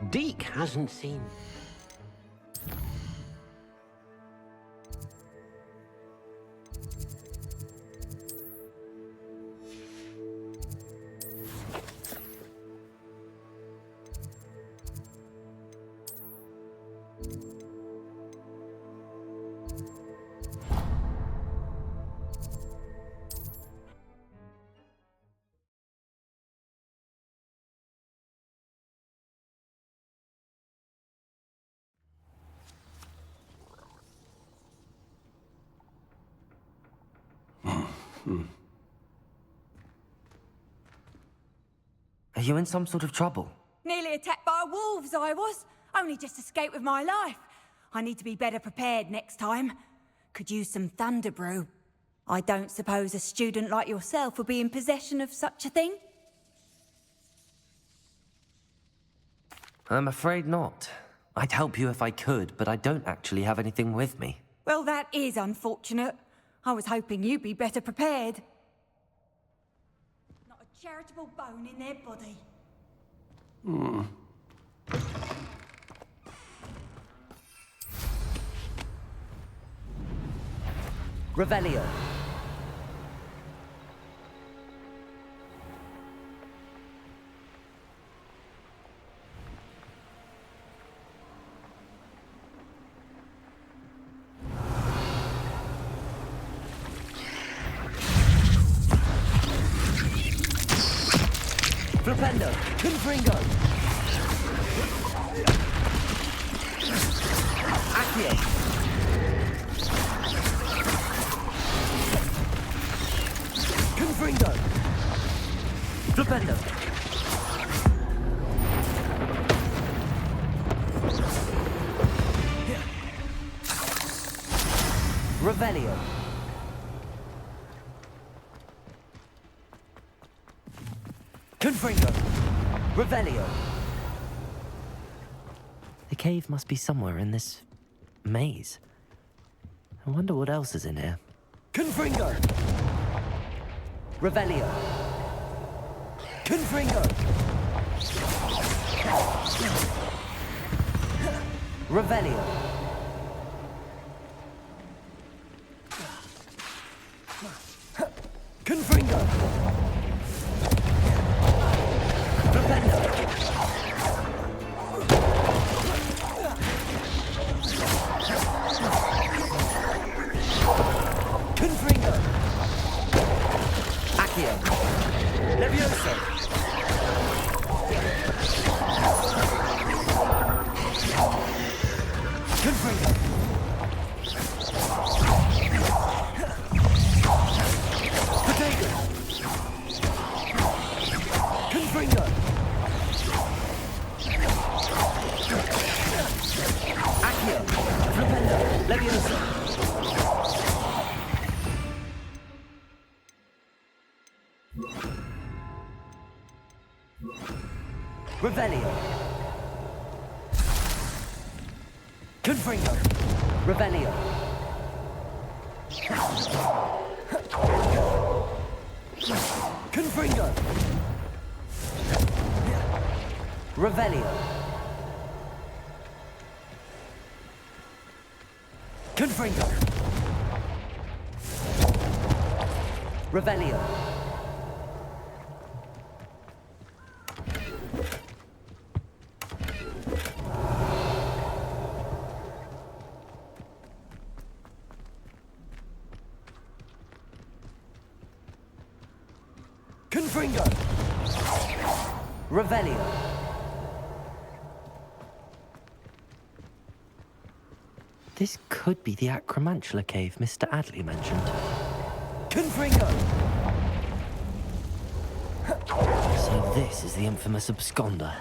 Deke hasn't seen... Are you in some sort of trouble? Nearly attacked by wolves, I was. Only just escaped with my life. I need to be better prepared next time. Could use some thunder brew. I don't suppose a student like yourself would be in possession of such a thing? I'm afraid not. I'd help you if I could, but I don't actually have anything with me. Well, that is unfortunate. I was hoping you'd be better prepared. Not a charitable bone in their body. Revelio. Flipendo. Confringo. Accio. Confringo. Flipendo. Revelio. Confringo. Revelio. The cave must be somewhere in this maze. I wonder what else is in here. Confringo. Revelio. Confringo. Revelio. Confringo. Flipendo. Confringo. Accio. Levioso. Confringo. Potato. Confringo. Accio. Flipendo. Levioso. Revelio. Confringo. Revelio. Confringo. Revelio. Confringo. Revelio. Confringo. Revelio. This could be the Acromantula cave Mr. Adley mentioned. Confringo. So this is the infamous absconder.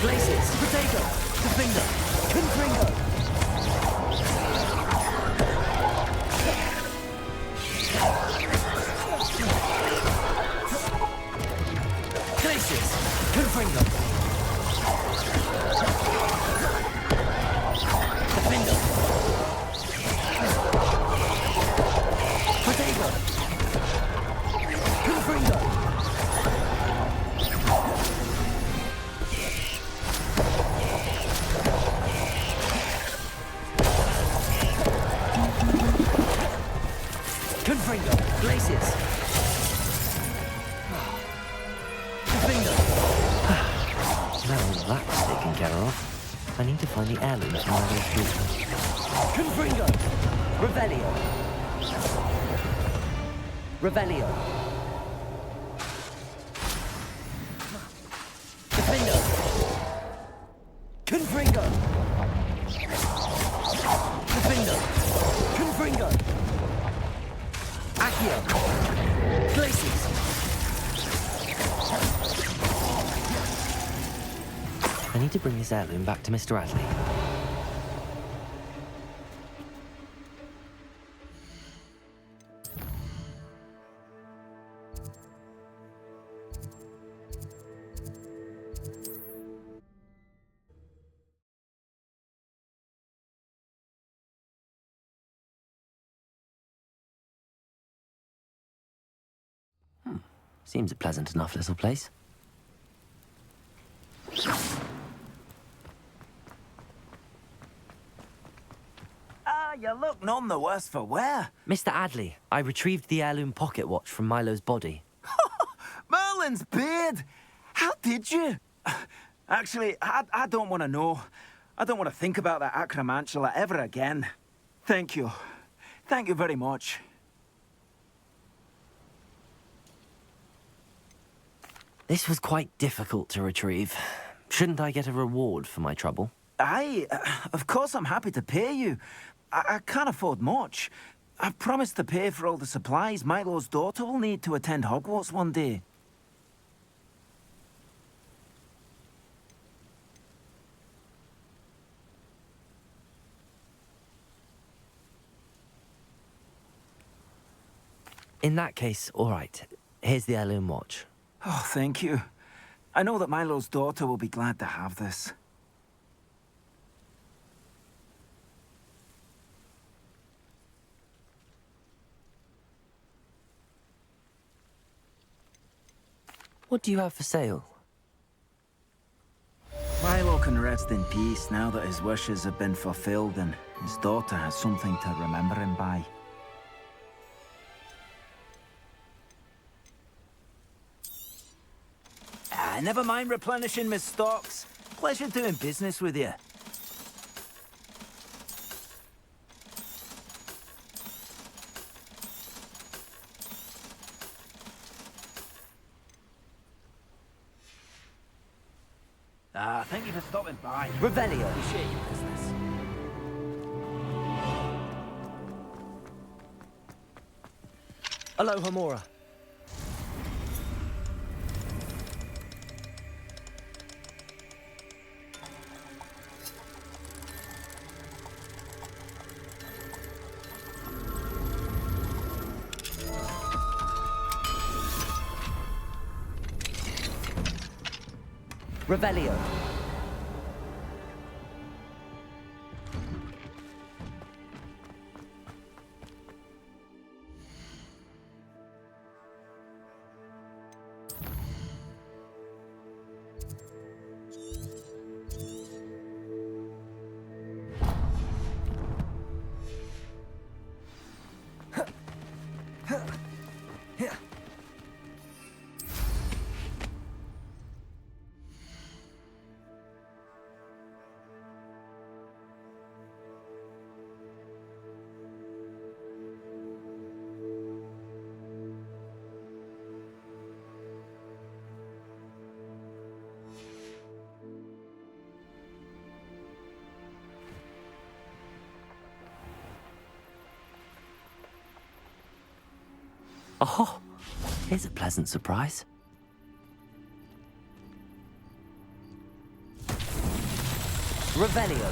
Glacis, Potato, Defender, Confringo. Glacis, Confringo. Defender. Potato. Confringo. Confringo. Glacius. Confringo. Now that's taken care of. I need to find the heirlooms from my retreat. Confringo. Revelio. Revelio. Defender. Confringo. Defender. Confringo. Accio! Glacius! I need to bring this heirloom back to Mr. Adley. Seems a pleasant enough little place. You look none the worse for wear. Mr. Adley, I retrieved the heirloom pocket watch from Milo's body. Merlin's beard! How did you? Actually, I don't want to know. I don't want to think about that acromantula ever again. Thank you. Thank you very much. This was quite difficult to retrieve. Shouldn't I get a reward for my trouble? Of course I'm happy to pay you. I can't afford much. I've promised to pay for all the supplies Milo's daughter will need to attend Hogwarts one day. In that case, all right. Here's the heirloom watch. Oh, thank you. I know that Milo's daughter will be glad to have this. What do you have for sale? Milo can rest in peace now that his wishes have been fulfilled and his daughter has something to remember him by. Never mind replenishing my stocks. Pleasure doing business with you. Thank you for stopping by. Revelio. Appreciate your business. Aloha Mora. Revelio. Oh, here's a pleasant surprise. Revelio.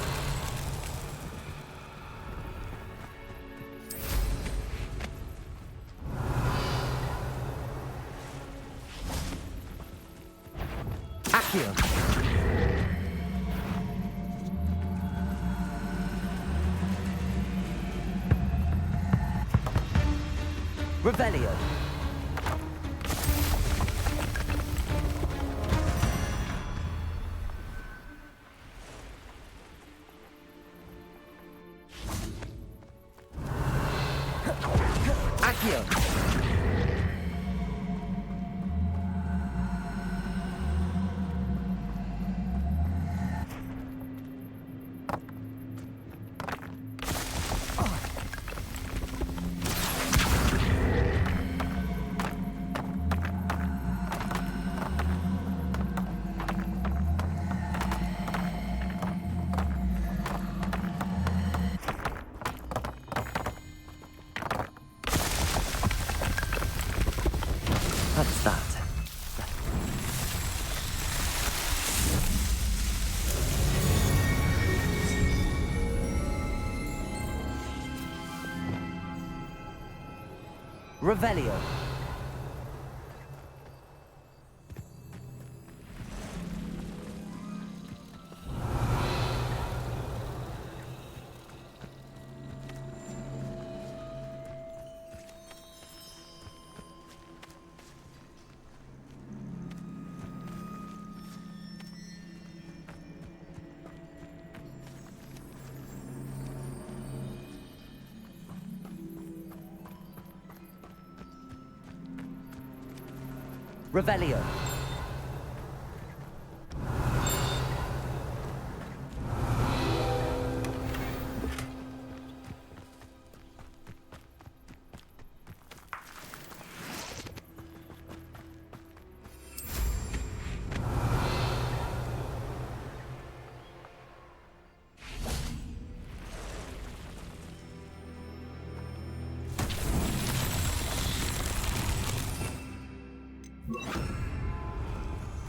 Accio. Revelio. Accio. How does that? Revelio. Revelio.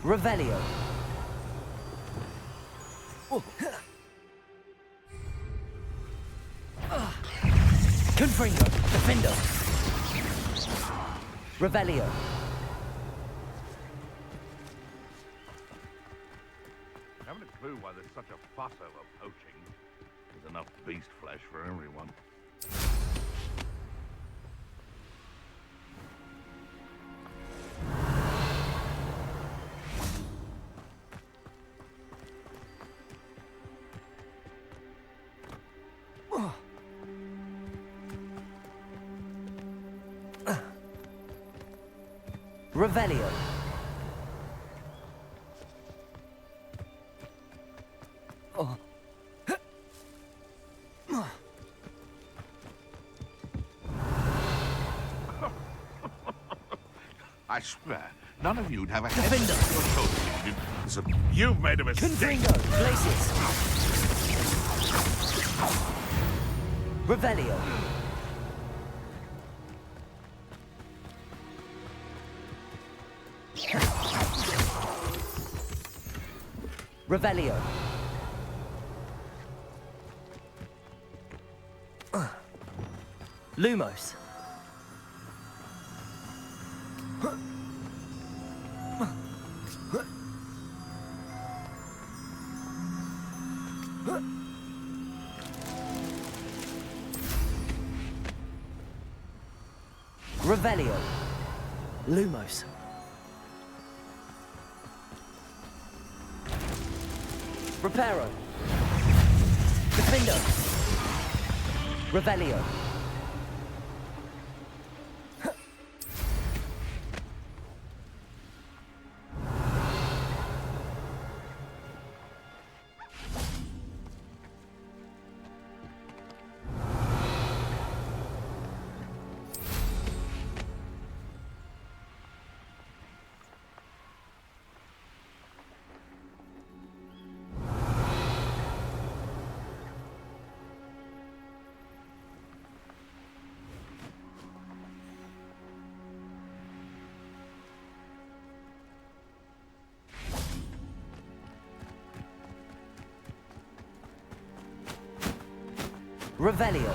Revelio. Confringo. Defendo. Revelio. Haven't a clue why there's such a fuss over poaching. There's enough beast flesh for everyone. Revelio. I swear, none of you'd have a head. Defender. Your coach, so you've made a mistake. Confringo. Glacius. Revelio. Revelio. Lumos. Revelio. Lumos. Reparo. Defendo. Revelio. Revelio.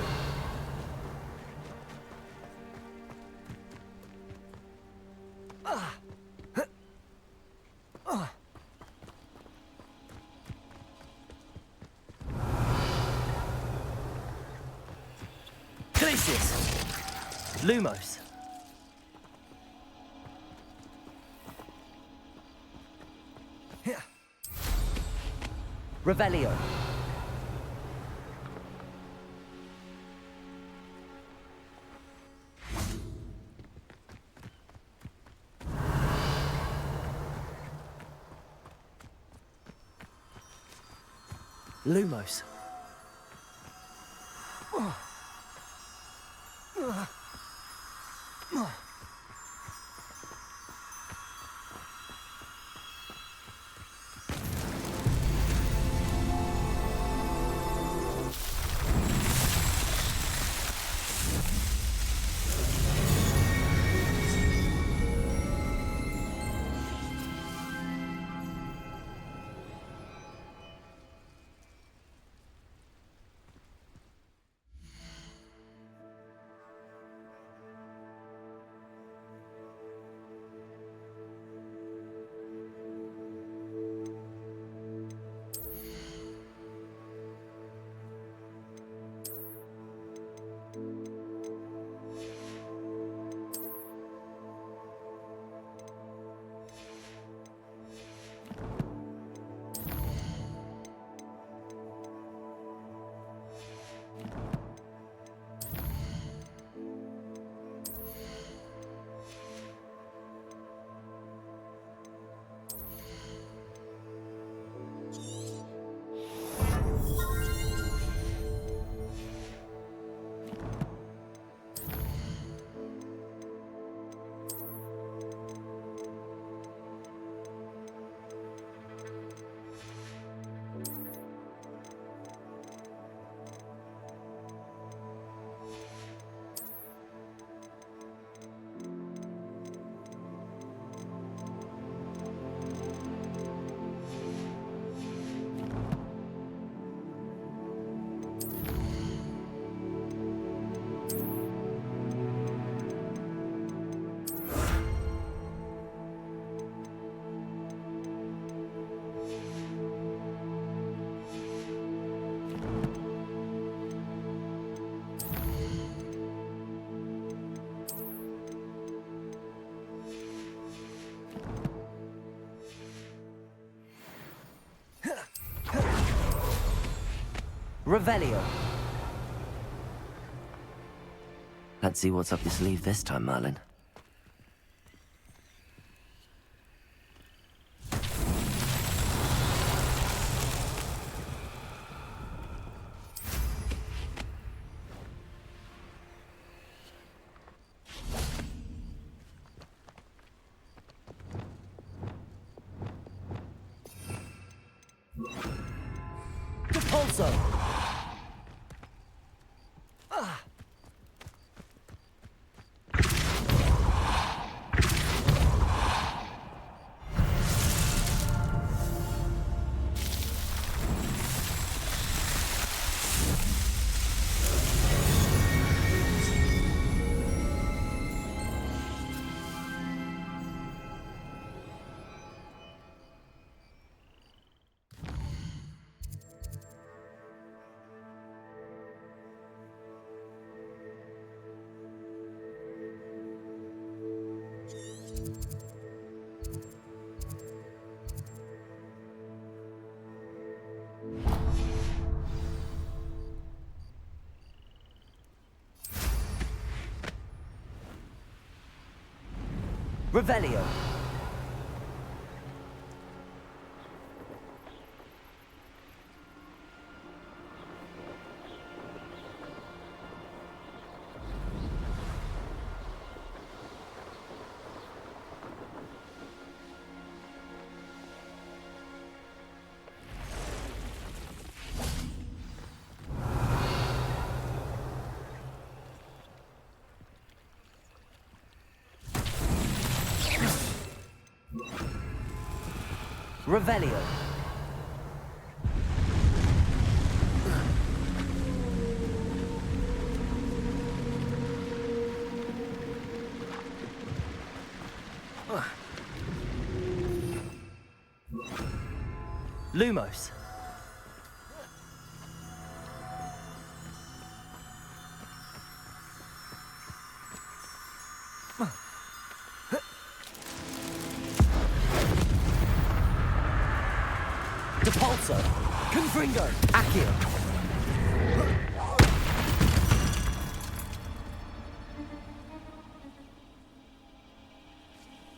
Glacius. Lumos. Revelio. Lumos. Revelio. Let's see what's up your sleeve this time, Merlin. Depulso! Revelio. Revelio. Lumos. Depulso. Confringo. Accio.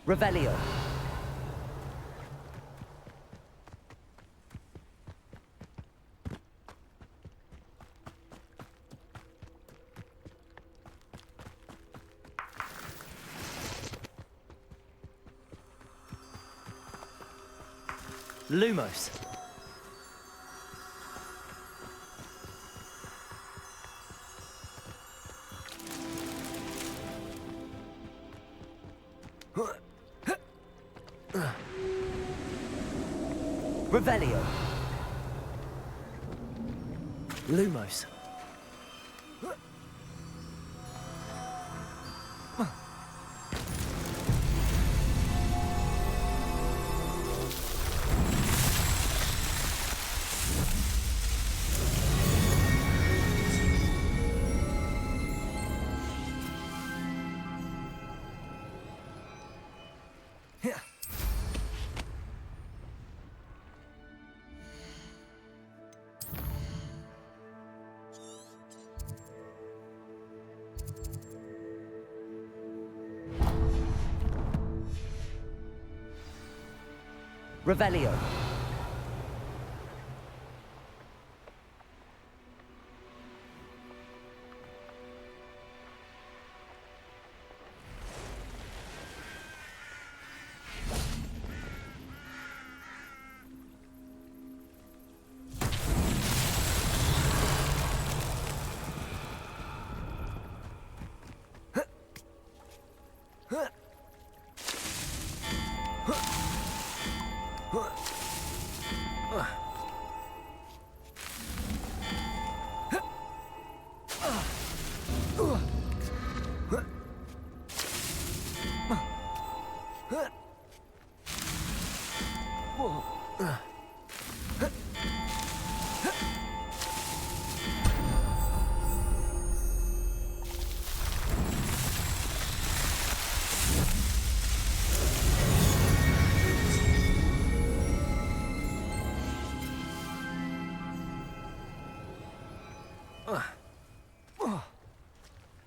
Revelio. Lumos. Revelio. Lumos. Revelio.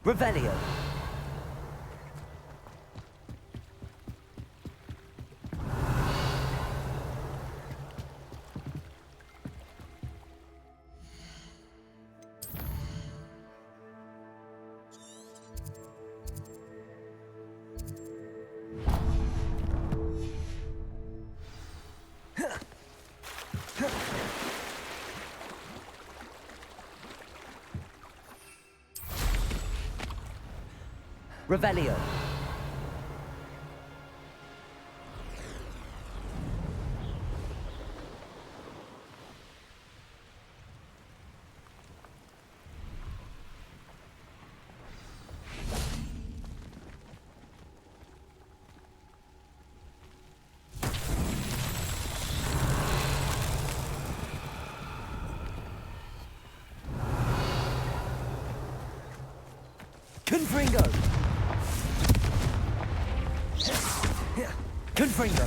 Revelio. Revelio. Confringo. Confringo.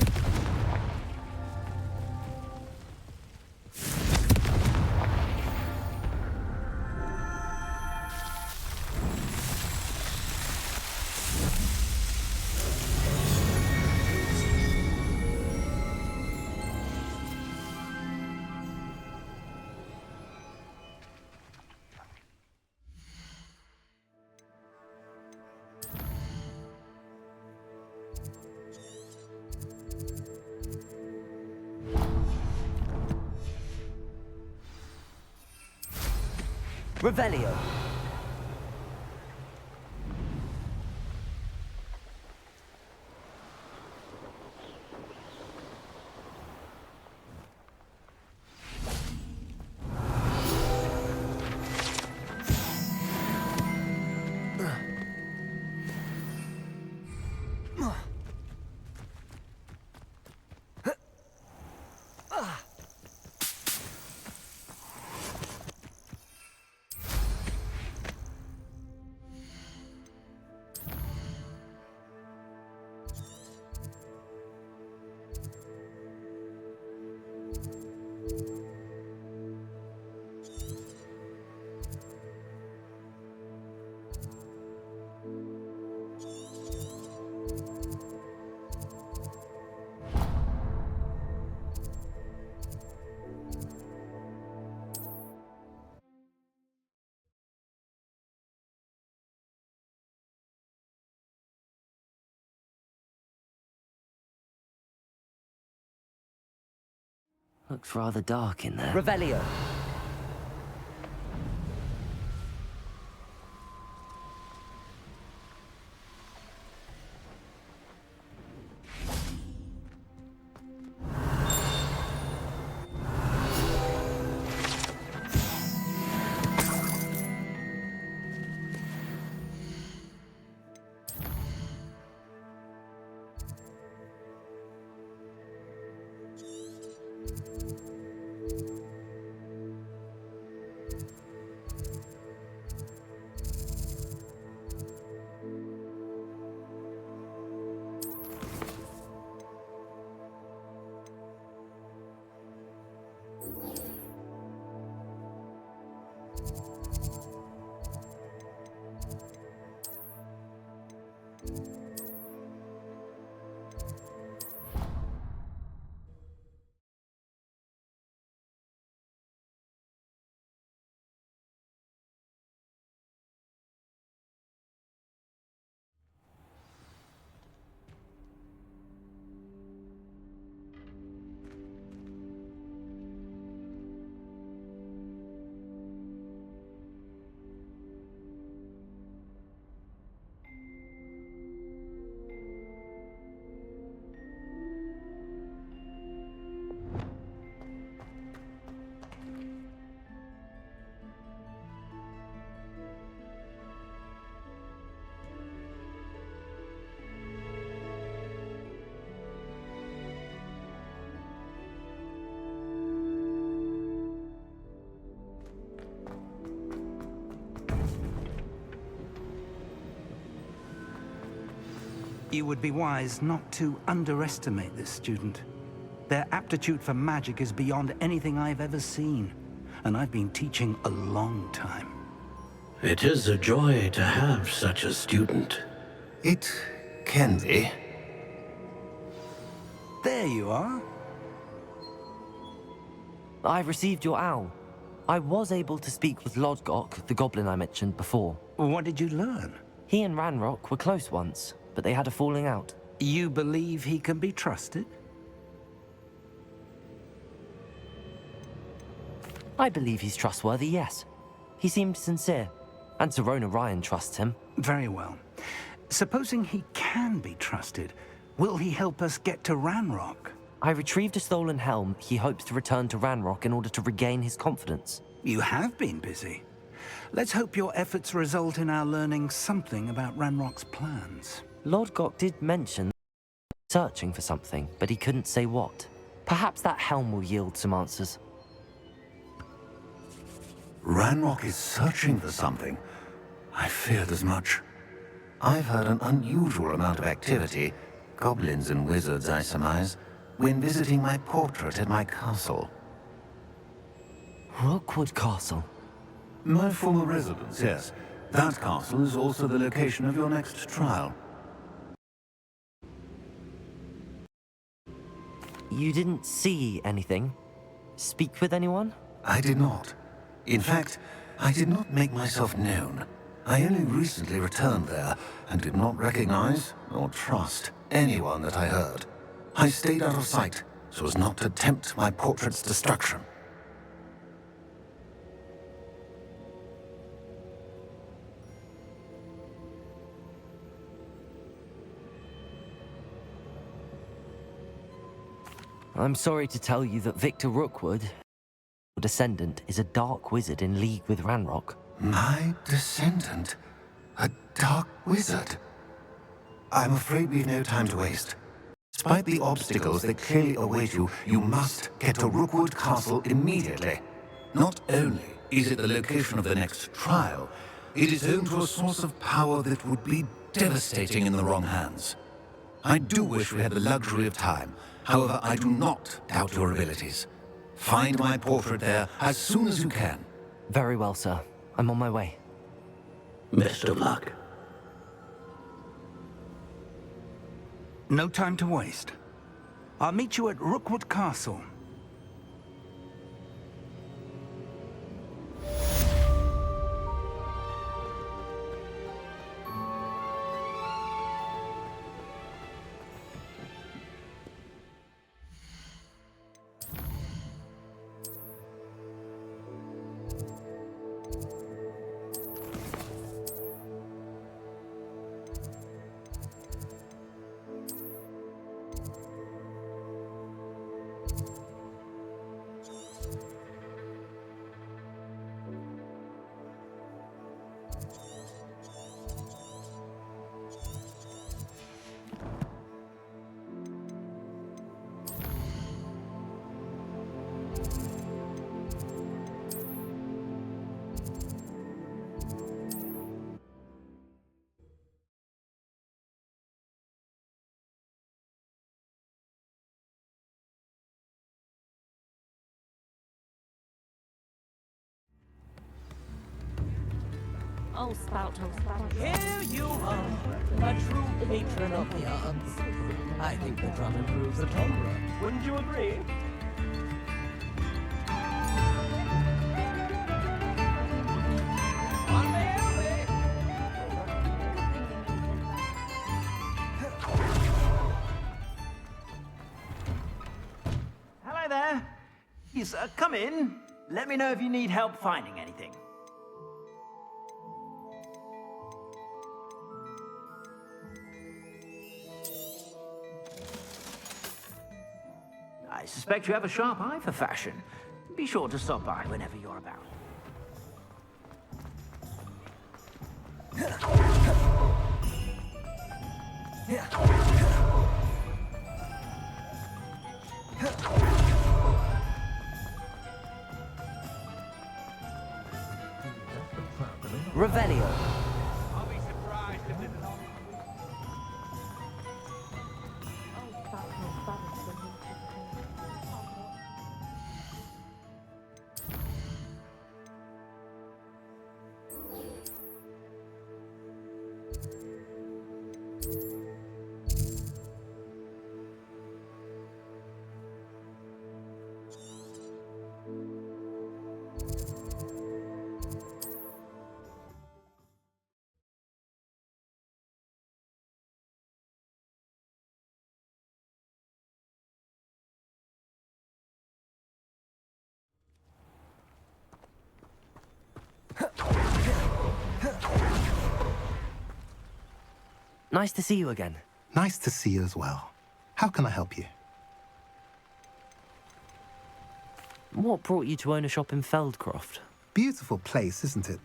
Revelio. Looks rather dark in there. Revelio. You would be wise not to underestimate this student. Their aptitude for magic is beyond anything I've ever seen, and I've been teaching a long time. It is a joy to have such a student. It can be. There you are. I received your owl. I was able to speak with Lodgok, the goblin I mentioned before. What did you learn? He and Ranrock were close once, but they had a falling out. You believe he can be trusted? I believe he's trustworthy, yes. He seemed sincere, and Serona Ryan trusts him. Very well. Supposing he can be trusted, will he help us get to Ranrock? I retrieved a stolen helm he hopes to return to Ranrock in order to regain his confidence. You have been busy. Let's hope your efforts result in our learning something about Ranrock's plans. Lodgok did mention searching for something, but he couldn't say what. Perhaps that helm will yield some answers. Ranrock is searching for something. I feared as much. I've heard an unusual amount of activity, goblins and wizards, I surmise, when visiting my portrait at my castle. Rookwood Castle. My former residence, yes. That castle is also the location of your next trial. You didn't see anything? Speak with anyone? I did not. In fact, I did not make myself known. I only recently returned there and did not recognize or trust anyone that I heard. I stayed out of sight so as not to tempt my portrait's destruction. I'm sorry to tell you that Victor Rookwood, your descendant, is a dark wizard in league with Ranrock. My descendant? A dark wizard? I'm afraid we've no time to waste. Despite the obstacles that clearly await you, you must get to Rookwood Castle immediately. Not only is it the location of the next trial, it is home to a source of power that would be devastating in the wrong hands. I do wish we had the luxury of time. However, I do not doubt your abilities. Find my portrait there as soon as you can. Very well, sir. I'm on my way. Best of luck. No time to waste. I'll meet you at Rookwood Castle. Oh, spout. Here you are, a true patron of the arts. I think the drum improves the timbre. Wouldn't you agree? Hello there. Yes, come in. Let me know if you need help finding anything. I suspect you have a sharp eye for fashion. Be sure to stop by whenever you're about. Revelio. I'll be surprised if this is all. Nice to see you again. Nice to see you as well. How can I help you? What brought you to own a shop in Feldcroft? Beautiful place, isn't it?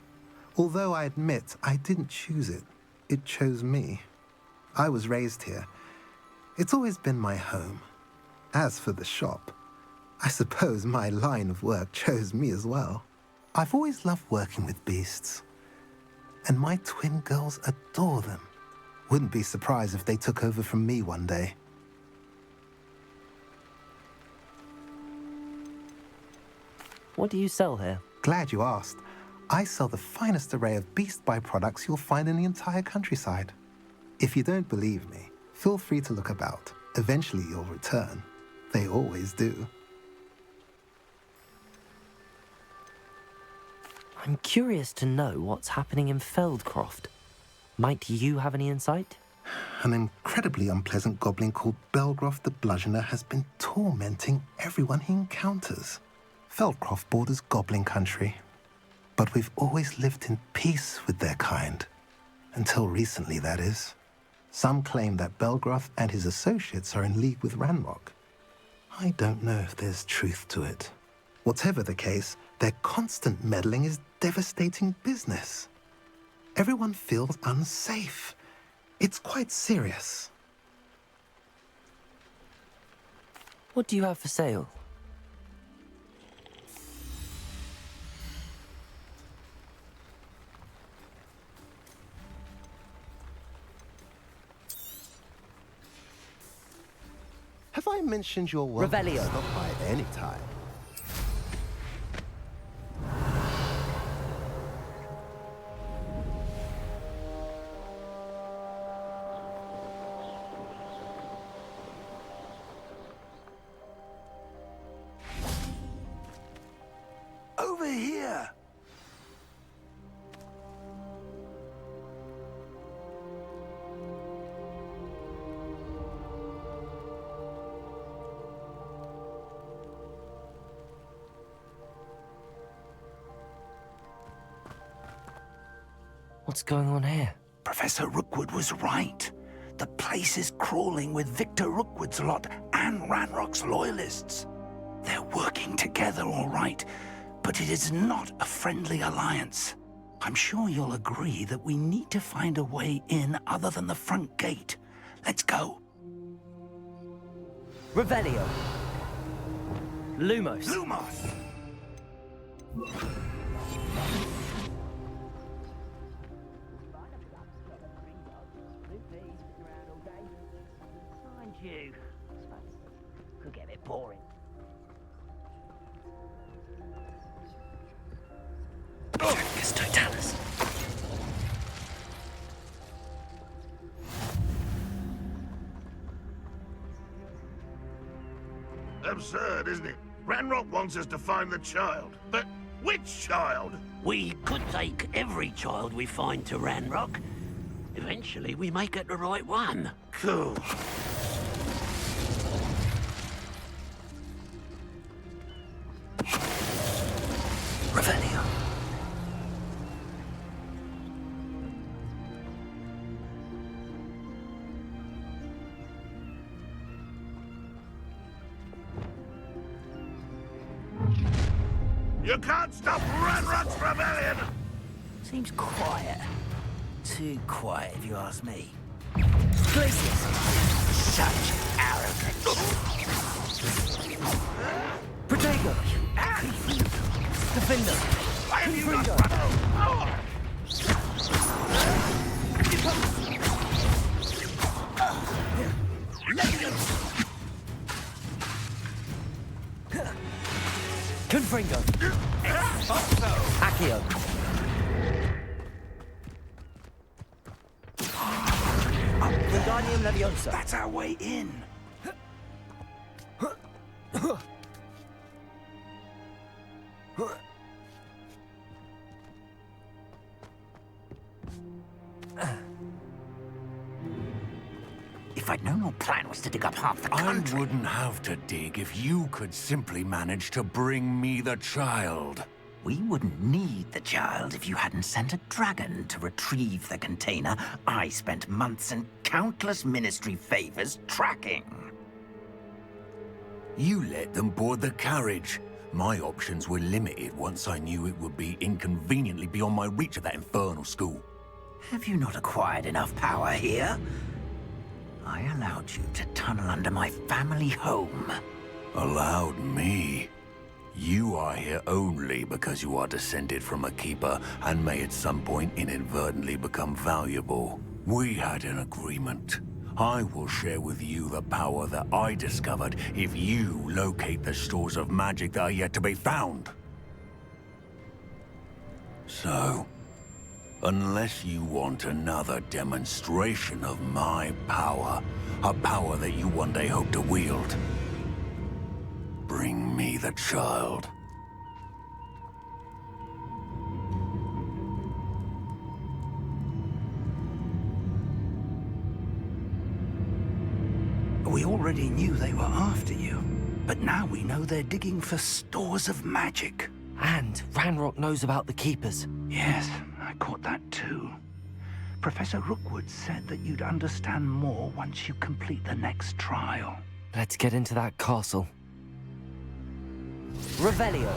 Although I admit I didn't choose it. It chose me. I was raised here. It's always been my home. As for the shop, I suppose my line of work chose me as well. I've always loved working with beasts. And my twin girls adore them. Wouldn't be surprised if they took over from me one day. What do you sell here? Glad you asked. I sell the finest array of beast byproducts you'll find in the entire countryside. If you don't believe me, feel free to look about. Eventually you'll return. They always do. I'm curious to know what's happening in Feldcroft. Might you have any insight? An incredibly unpleasant goblin called Belgroth the Bludgeoner has been tormenting everyone he encounters. Feldcroft borders goblin country, but we've always lived in peace with their kind. Until recently, that is. Some claim that Belgroth and his associates are in league with Ranrock. I don't know if there's truth to it. Whatever the case, their constant meddling is devastating business. Everyone feels unsafe. It's quite serious. What do you have for sale? Have I mentioned your welcome to Revelio. stop by at any time? Over here! What's going on here? Professor Rookwood was right. The place is crawling with Victor Rookwood's lot and Ranrock's loyalists. They're working together, all right, but it is not a friendly alliance. I'm sure you'll agree that we need to find a way in other than the front gate. Let's go. Revelio. Lumos. Lumos! Mind you, could get a bit boring. Jackus Totalis. Absurd, isn't it? Ranrock wants us to find the child. But which child? We could take every child we find to Ranrock. Eventually, we may get the right one. Cool. Revelio. You can't stop Ranrock's rebellion! Seems quiet. Too quiet, if you ask me. Glacius. Such arrogance. Protego. Defender. Why have you not Confringo. Accio. Up there. Wingardium Leviosa. That's our way in. If I'd known your plan was to dig up half the country... I wouldn't have to dig if you could simply manage to bring me the child. We wouldn't need the child if you hadn't sent a dragon to retrieve the container I spent months and countless ministry favors tracking. You let them board the carriage. My options were limited once I knew it would be inconveniently beyond my reach at that infernal school. Have you not acquired enough power here? I allowed you to tunnel under my family home. Allowed me? You are here only because you are descended from a keeper and may at some point inadvertently become valuable. We had an agreement. I will share with you the power that I discovered if you locate the stores of magic that are yet to be found. So, unless you want another demonstration of my power, a power that you one day hope to wield, bring me the child. We already knew they were after you, but now we know they're digging for stores of magic. And Ranrock knows about the Keepers. Yes, I caught that too. Professor Rookwood said that you'd understand more once you complete the next trial. Let's get into that castle. Revelio.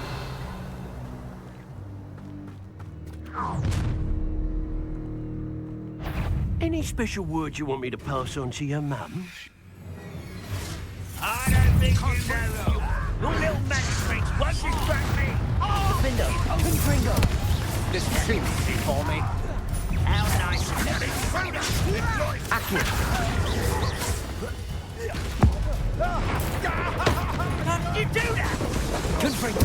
Any special words you want me to pass on to your mum? I don't think you know. Your little magic tricks won't distract me. Defender. Confringo. This seems easy for me. How nice of them. Accio. How did you do that? Confringo.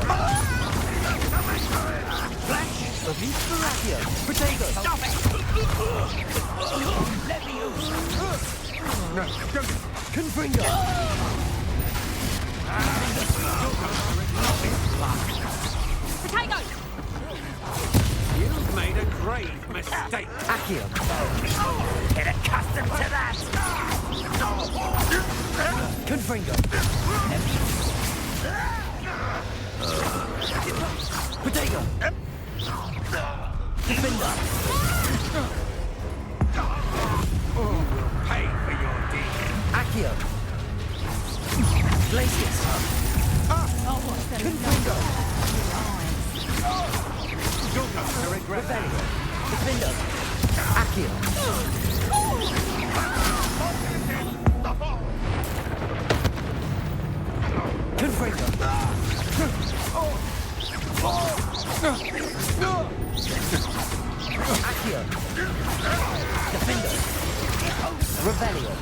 Flash. Release the Accio. Protego. Stop it! Let me use. No, don't. Confringo. Potato! You've made a grave mistake. Accio. Get accustomed to that. Confringo. Protego. Defender. Pay for your deed. Accio. Glacius. Confringo. You're going to regret that. Revelio. Defender. Accio. Confringo. Accio. Defender. Revelio.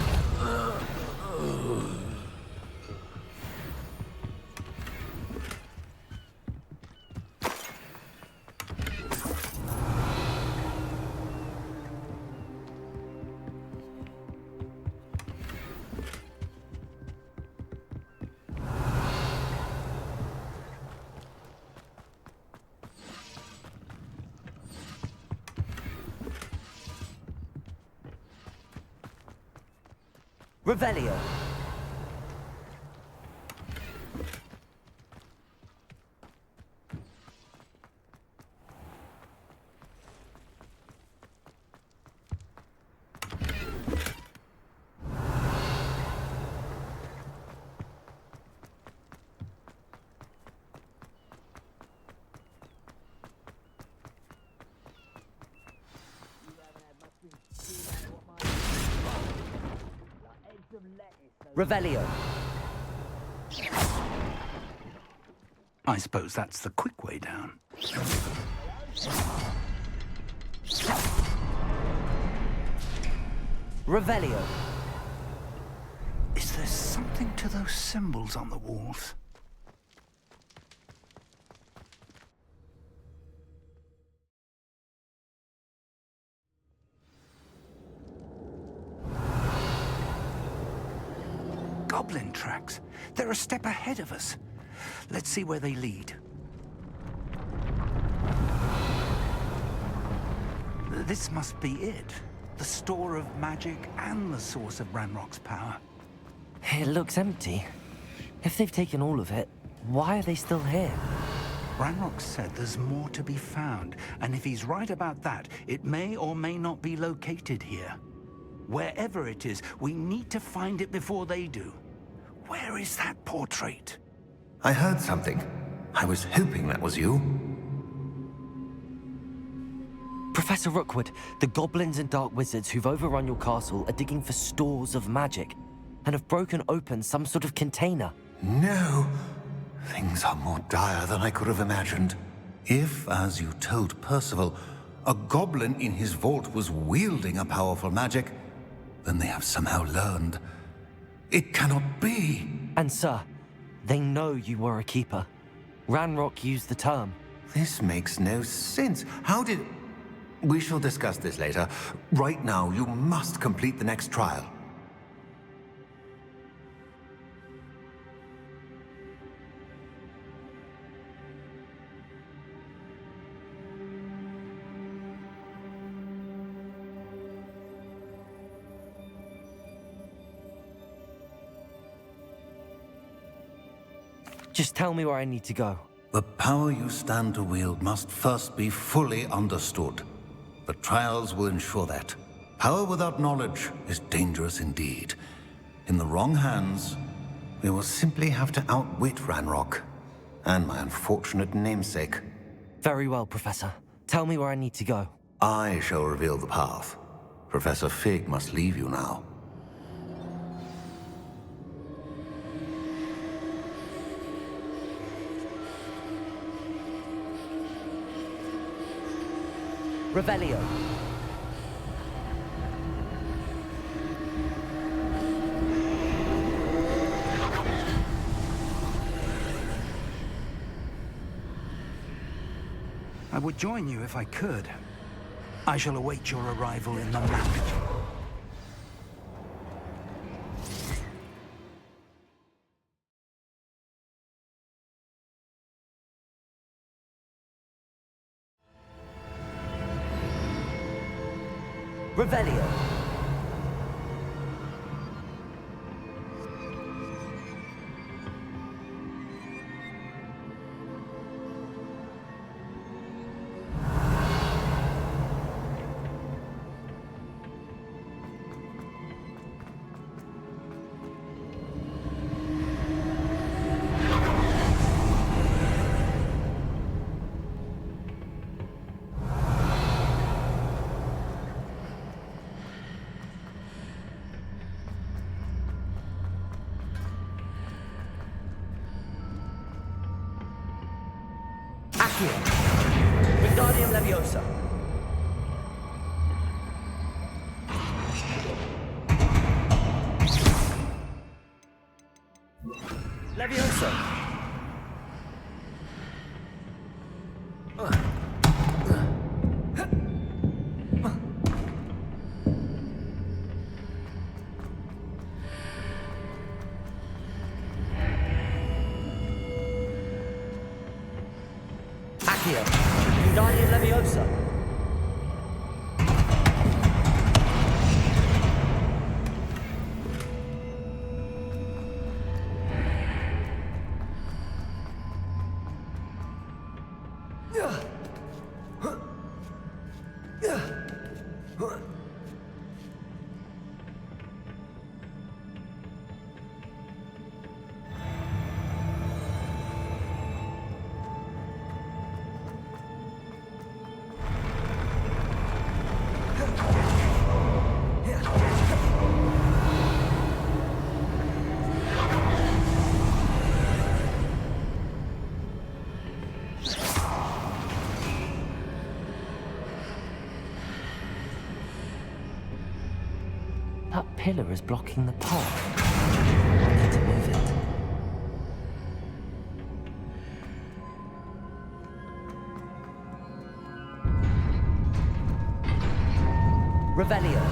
Revelio. Revelio. I suppose that's the quick way down. Revelio. Is there something to those symbols on the walls? goblin tracks. They're a step ahead of us. Let's see where they lead. This must be it. The store of magic and the source of Ranrock's power. It looks empty. If they've taken all of it, why are they still here? Ranrock said there's more to be found, and if he's right about that, it may or may not be located here. Wherever it is, we need to find it before they do. Where is that portrait? I heard something. I was hoping that was you. Professor Rookwood, the goblins and dark wizards who've overrun your castle are digging for stores of magic and have broken open some sort of container. No. Things are more dire than I could have imagined. If, as you told Percival, a goblin in his vault was wielding a powerful magic, then they have somehow learned. It cannot be. And sir, they know you were a keeper. Ranrock used the term. This makes no sense. How did... We shall discuss this later. Right now, you must complete the next trial. Just tell me where I need to go. The power you stand to wield must first be fully understood. The trials will ensure that. Power without knowledge is dangerous indeed. In the wrong hands, we will simply have to outwit Ranrock and my unfortunate namesake. Very well, Professor. Tell me where I need to go. I shall reveal the path. Professor Fig must leave you now. Revelio. I would join you if I could. I shall await your arrival in the map. Revelio. Accio. Wingardium Leviosa. Leviosa. Accio. Wingardium Leviosa. That pillar is blocking the path. I need to move it. Revelio.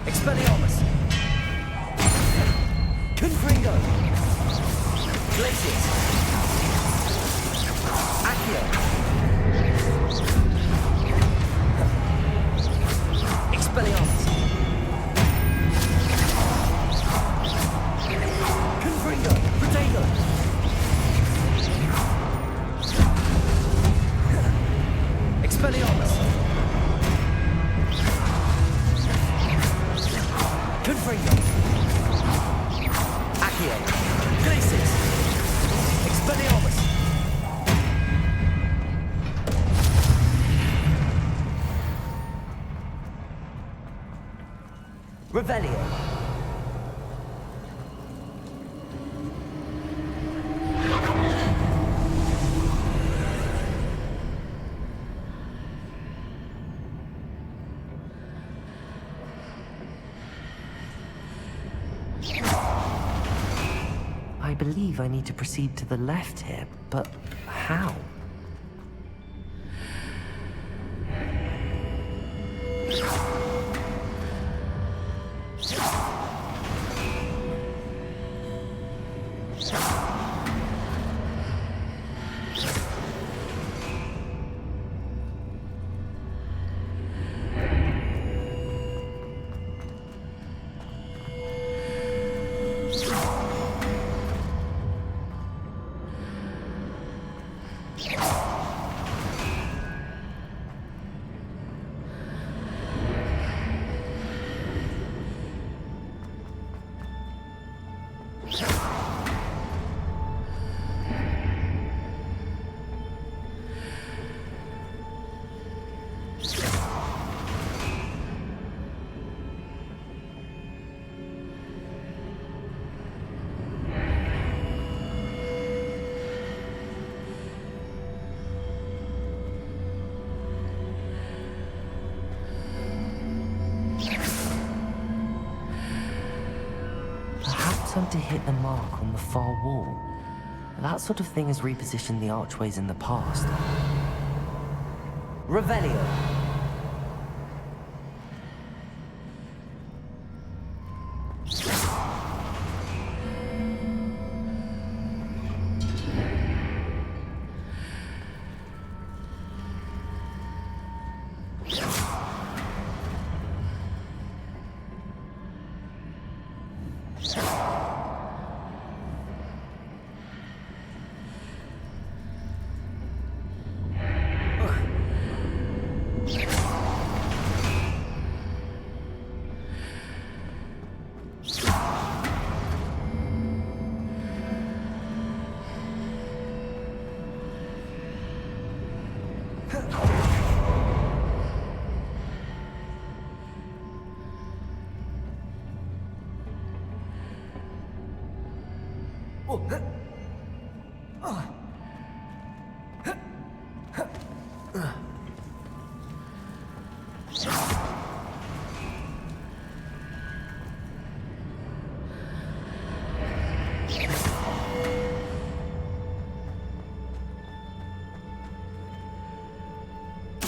Expelliarmus! Confringo! Glacius! Accio! Expelliarmus! Confringo! Protego! Expelliarmus! Confringo! Accio! Glacius! Expelliarmus! Revelio! I believe I need to proceed to the left here, but how? To hit the mark on the far wall. That sort of thing has repositioned the archways in the past. Revelio.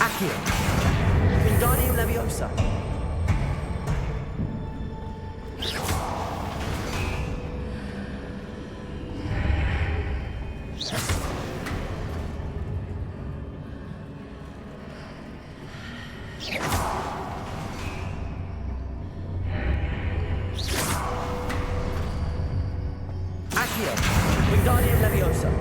Accio. Wingardium Leviosa. Accio. Wingardium Leviosa.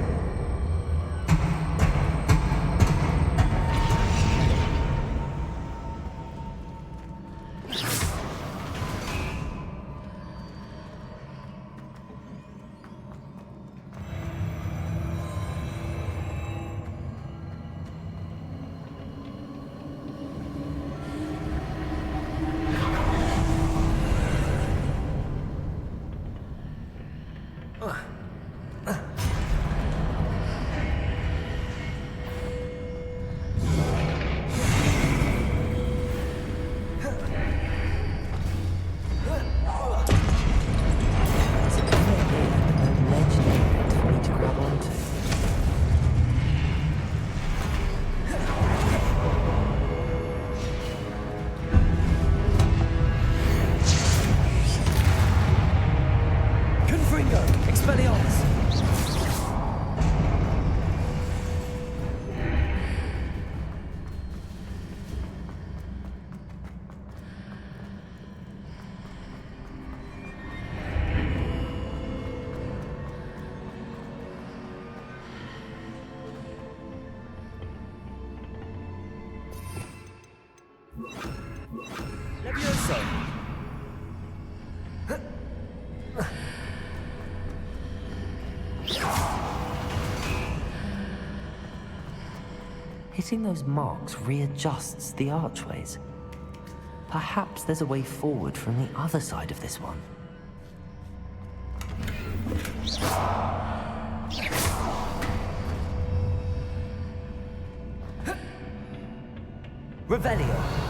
Hitting those marks readjusts the archways. Perhaps there's a way forward from the other side of this one. Revelio.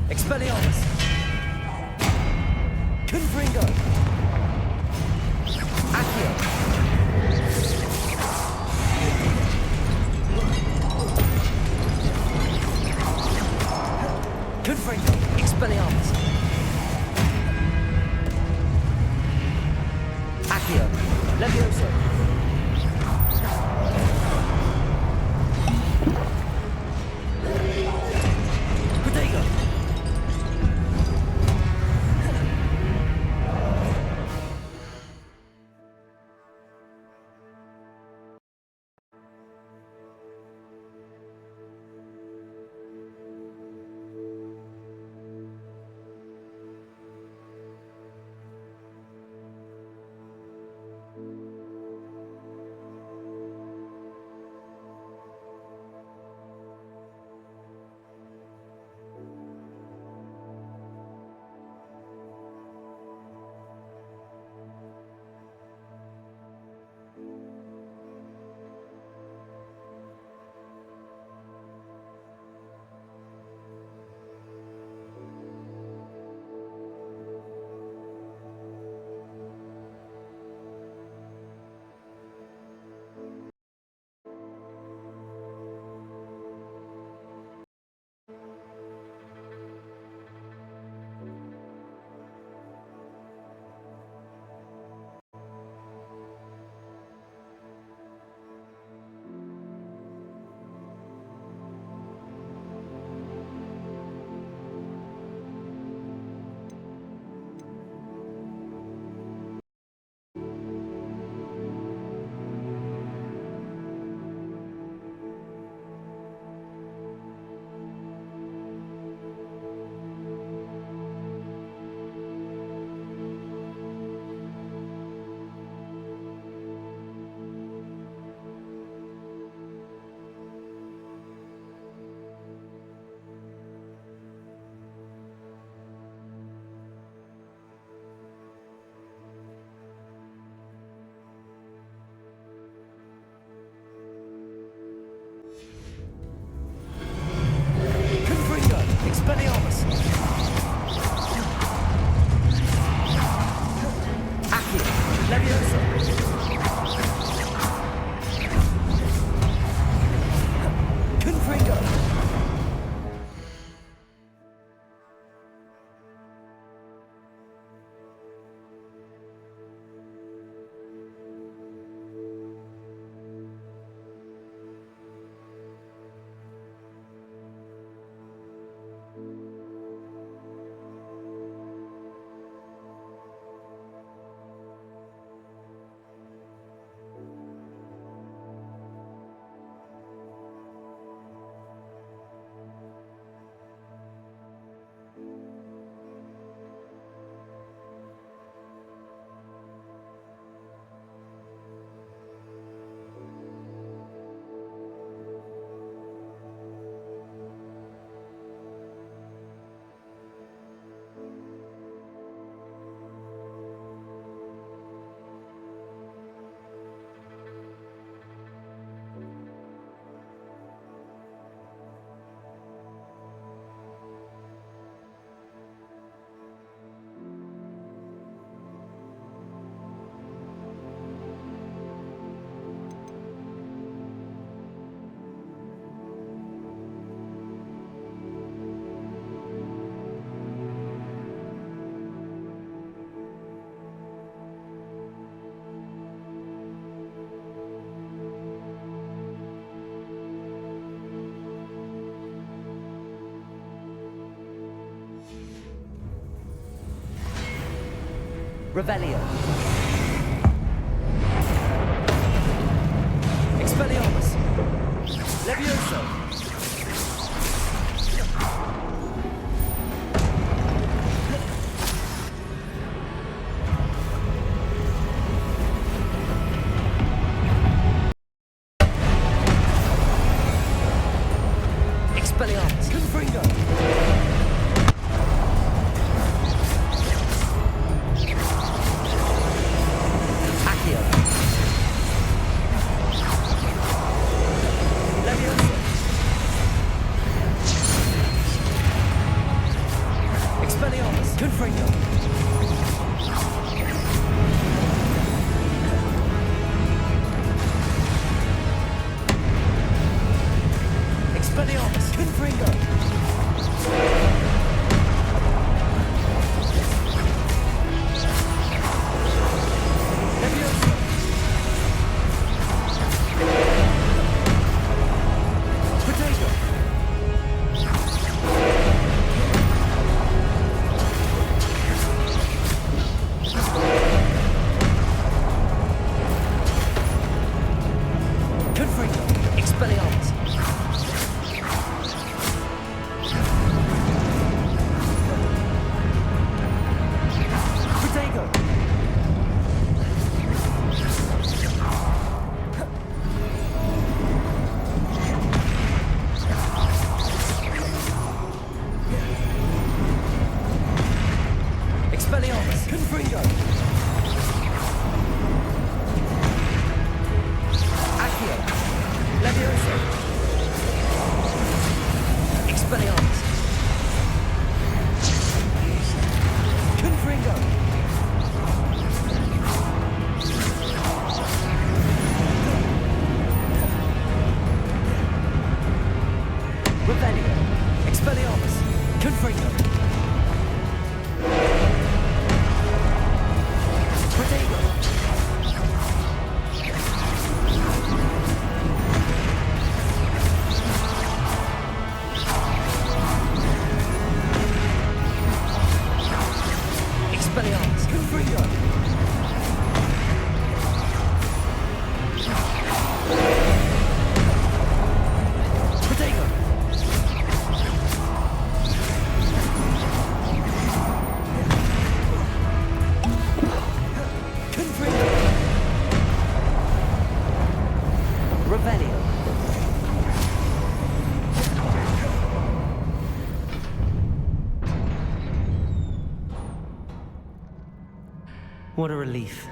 Expelliarmus! Confringo! Accio! Confringo! Expelliarmus! Accio! Levioso! Revelio. Expelliarmus. Levioso. Expelliarmus. Confringo. Accio. Levioso. Expelliarmus. Confringo. Expelliarmus. Confringo. Levioso. Potato. Confringo. Expelliarmus. Potato. Expelliarmus. Confringo. Accio. Levioso. Expelliarmus. Confringo. Revelio. Expelliarmus. Confringo. Potato. Expelliarmus. Confringo. Potato. Confringo. Revelio. What a relief.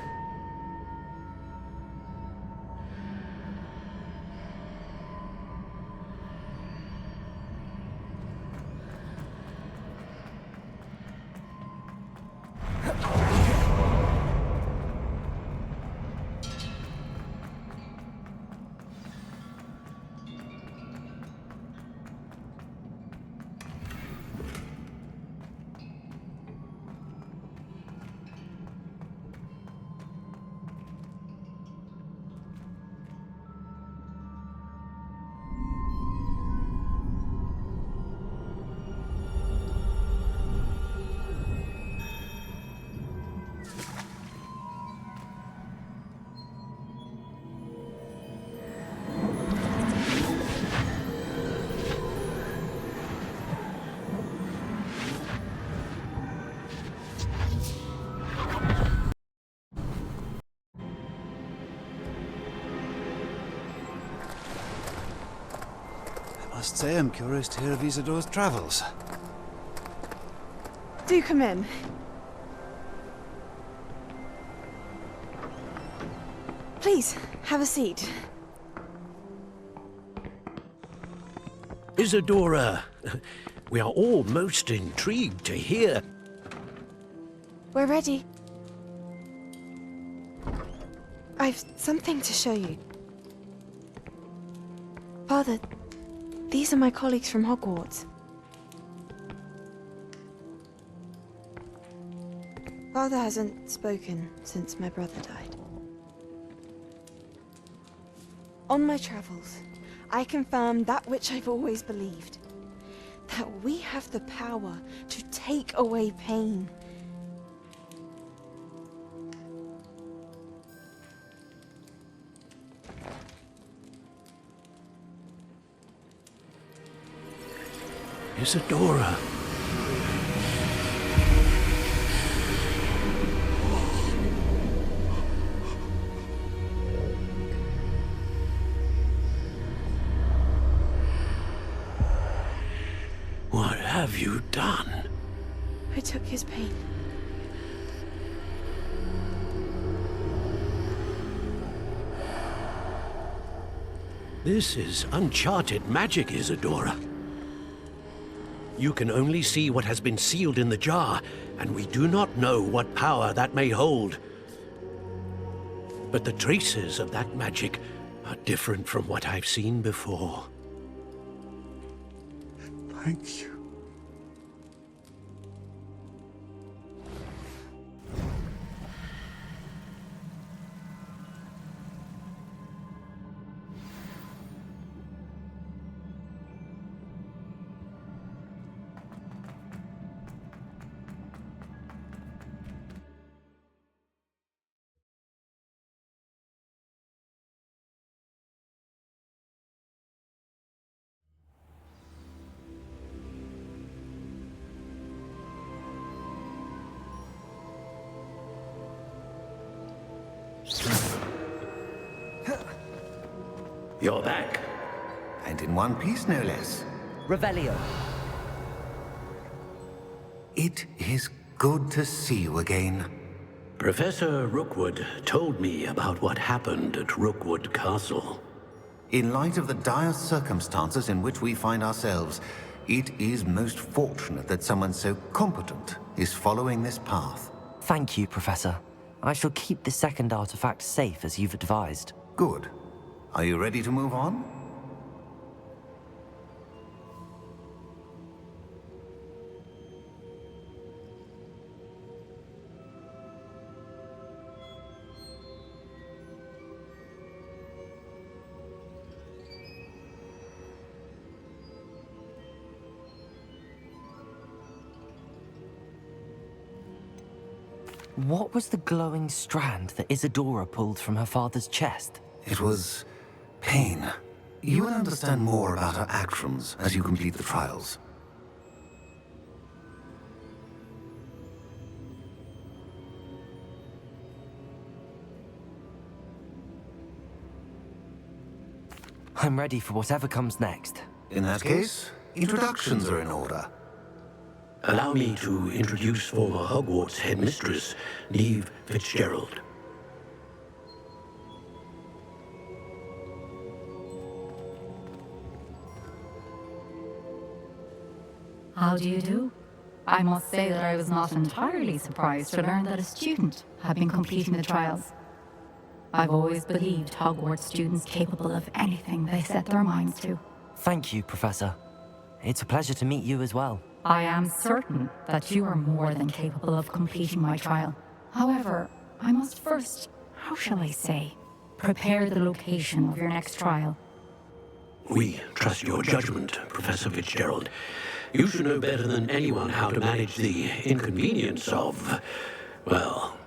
Must say I'm curious to hear of Isidore's travels. Do come in. Please, have a seat. Isidora, we are all most intrigued to hear. We're ready. I've something to show you. Father, these are my colleagues from Hogwarts. Father hasn't spoken since my brother died. On my travels, I confirmed that which I've always believed. That we have the power to take away pain. Isadora. What have you done? I took his pain. This is uncharted magic, Isadora. You can only see what has been sealed in the jar, and we do not know what power that may hold. But the traces of that magic are different from what I've seen before. Thank you. You're back. And in one piece, no less. Revelio. It is good to see you again. Professor Rookwood told me about what happened at Rookwood Castle. In light of the dire circumstances in which we find ourselves, it is most fortunate that someone so competent is following this path. Thank you, Professor. I shall keep the second artifact safe as you've advised. Good. Are you ready to move on? What was the glowing strand that Isadora pulled from her father's chest? It was pain. You will understand more about her actions as you complete the trials. I'm ready for whatever comes next. In that case, introductions are in order. Allow me to introduce former Hogwarts headmistress, Neve Fitzgerald. How do you do? I must say that I was not entirely surprised to learn that a student had been completing the trials. I've always believed Hogwarts students capable of anything they set their minds to. Thank you, Professor. It's a pleasure to meet you as well. I am certain that you are more than capable of completing my trial. However, I must first, how shall I say, prepare the location of your next trial. We trust your judgment, Professor Fitzgerald. You should know better than anyone how to manage the inconvenience of, well...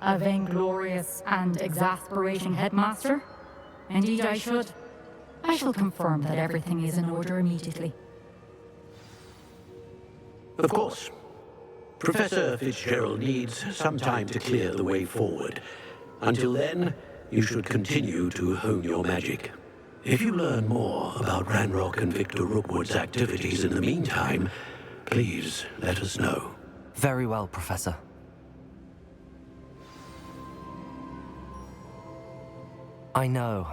A vainglorious and exasperating headmaster? Indeed I should. I shall confirm that everything is in order immediately. Of course. Professor Fitzgerald needs some time to clear the way forward. Until then, you should continue to hone your magic. If you learn more about Ranrock and Victor Rookwood's activities in the meantime, please let us know. Very well, Professor. I know.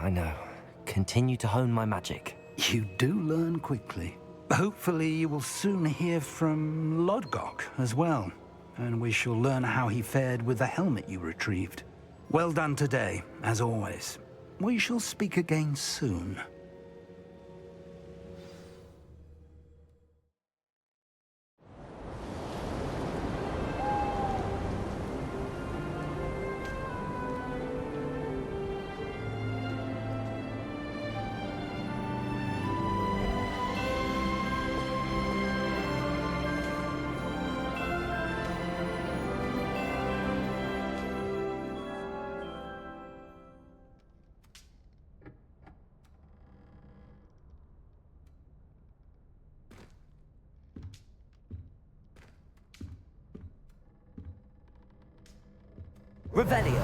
Continue to hone my magic. You do learn quickly. Hopefully you will soon hear from Lodgok as well, and we shall learn how he fared with the helmet you retrieved. Well done today, as always. We shall speak again soon. Revelio.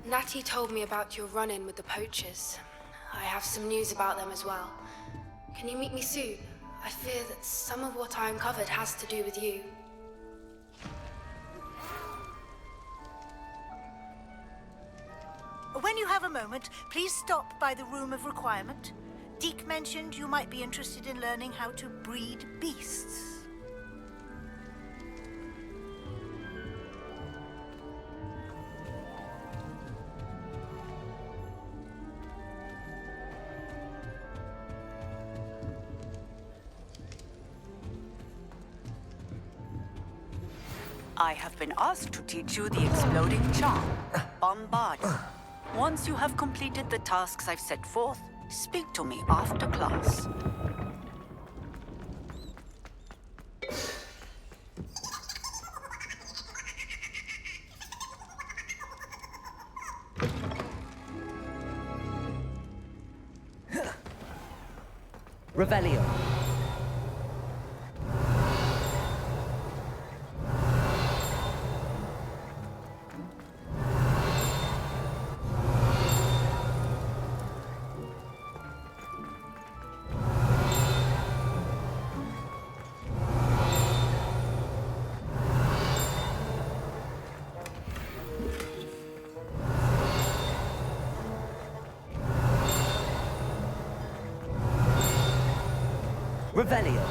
Natty told me about your run-in with the poachers. I have some news about them as well. Can you meet me soon? I fear that some of what I uncovered has to do with you. When you have a moment, please stop by the Room of Requirement. Deke mentioned you might be interested in learning how to breed beasts. I have been asked to teach you the exploding charm, Bombard. Once you have completed the tasks I've set forth, speak to me after class. Revelio. Revelio.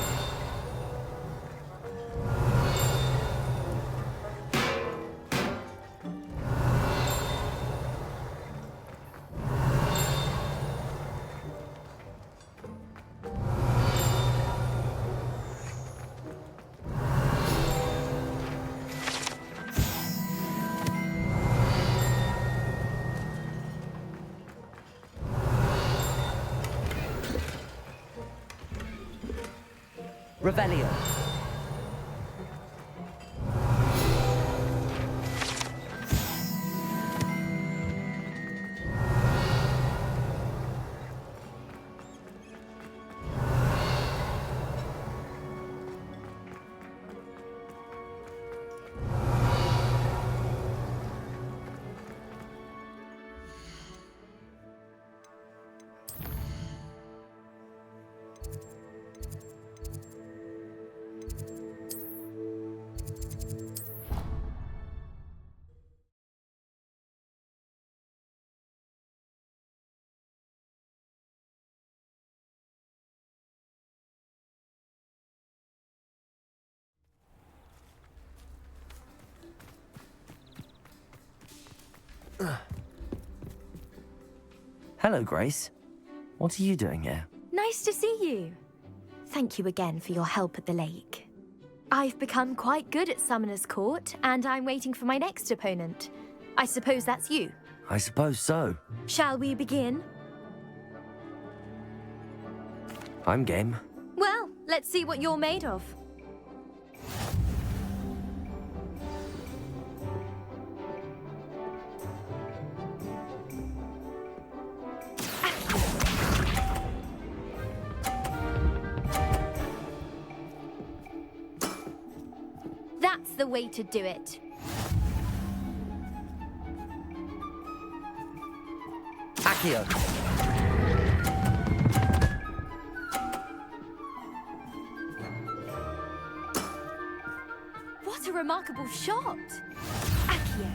Revelio. Hello, Grace. What are you doing here? Nice to see you. Thank you again for your help at the lake. I've become quite good at Summoner's Court, and I'm waiting for my next opponent. I suppose that's you. I suppose so. Shall we begin? I'm game. Well, let's see what you're made of. That's the way to do it. Accio. What a remarkable shot! Accio.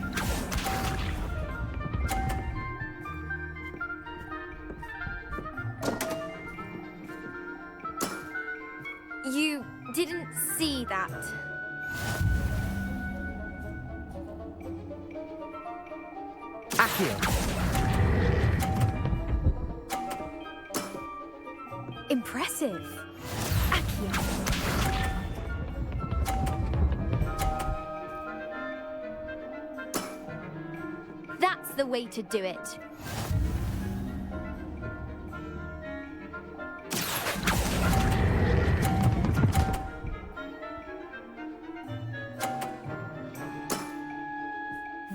You didn't see that. Accio. Impressive. Accio. That's the way to do it.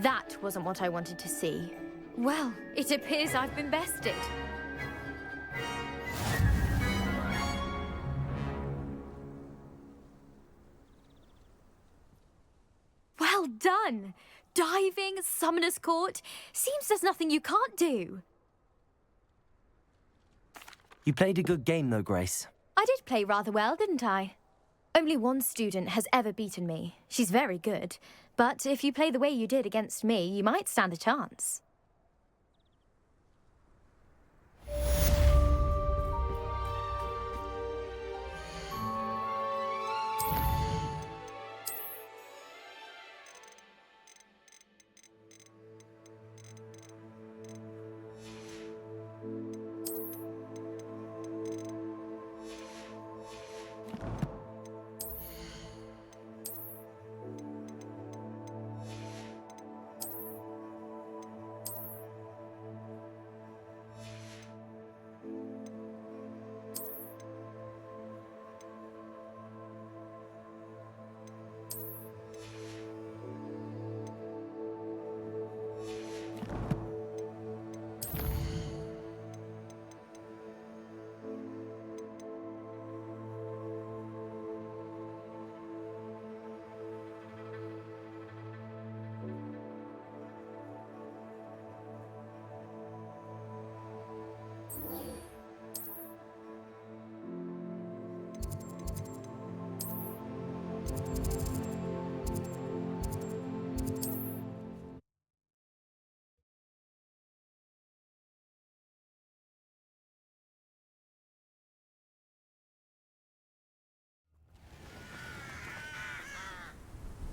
That wasn't what I wanted to see. Well, it appears I've been bested. Well done! Diving, Summoner's Court. Seems there's nothing you can't do. You played a good game, though, Grace. I did play rather well, didn't I? Only one student has ever beaten me. She's very good. But if you play the way you did against me, you might stand a chance.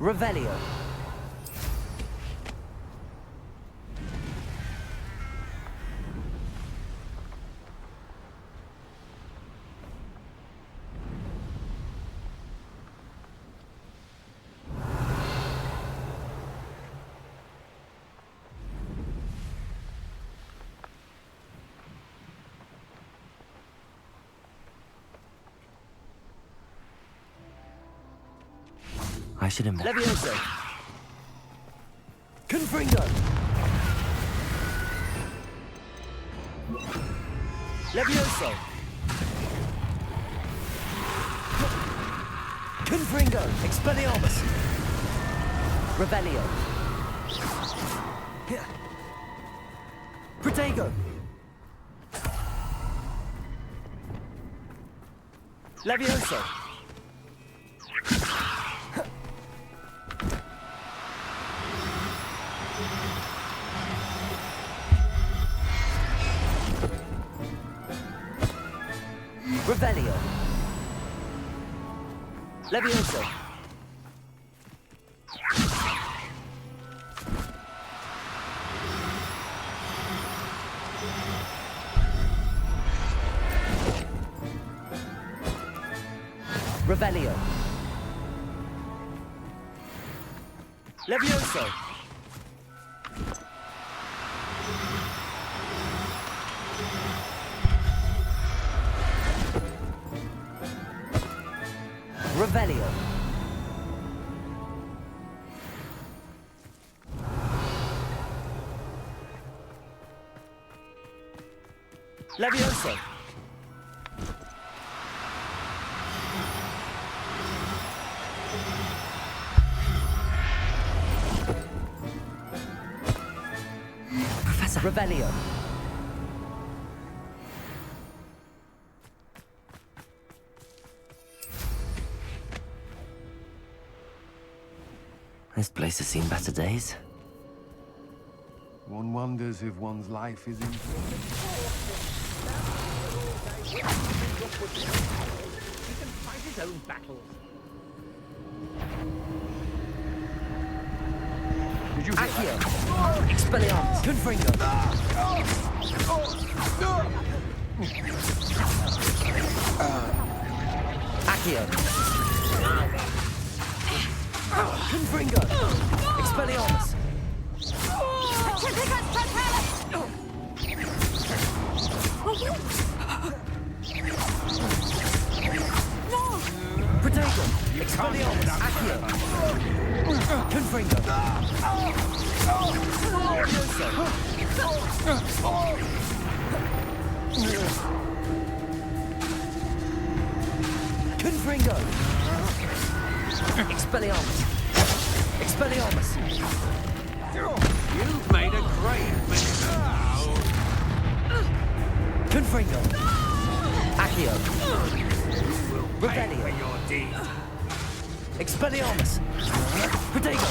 Revelio. I should have... Levioso! Confringo! Levioso! Confringo! Expelliarmus! Revelio. Protego! Levioso! Revelio. Levioso! Revelio. Levioso! Revelio. Levioso! Professor. Revelio. This place has seen better days. One wonders if one's life is in... He can fight his own battles. Did you Accio! Expelliarmus! Confringo! Accio! Confringo! Expelliarmus! Protego! Expelliarmus! Accio! Confringo! Confringo! Expelliarmus! Expelliarmus! You've made a great mistake. Confringo! Accio! Revelio! For your deed. Expelliarmus! Protego!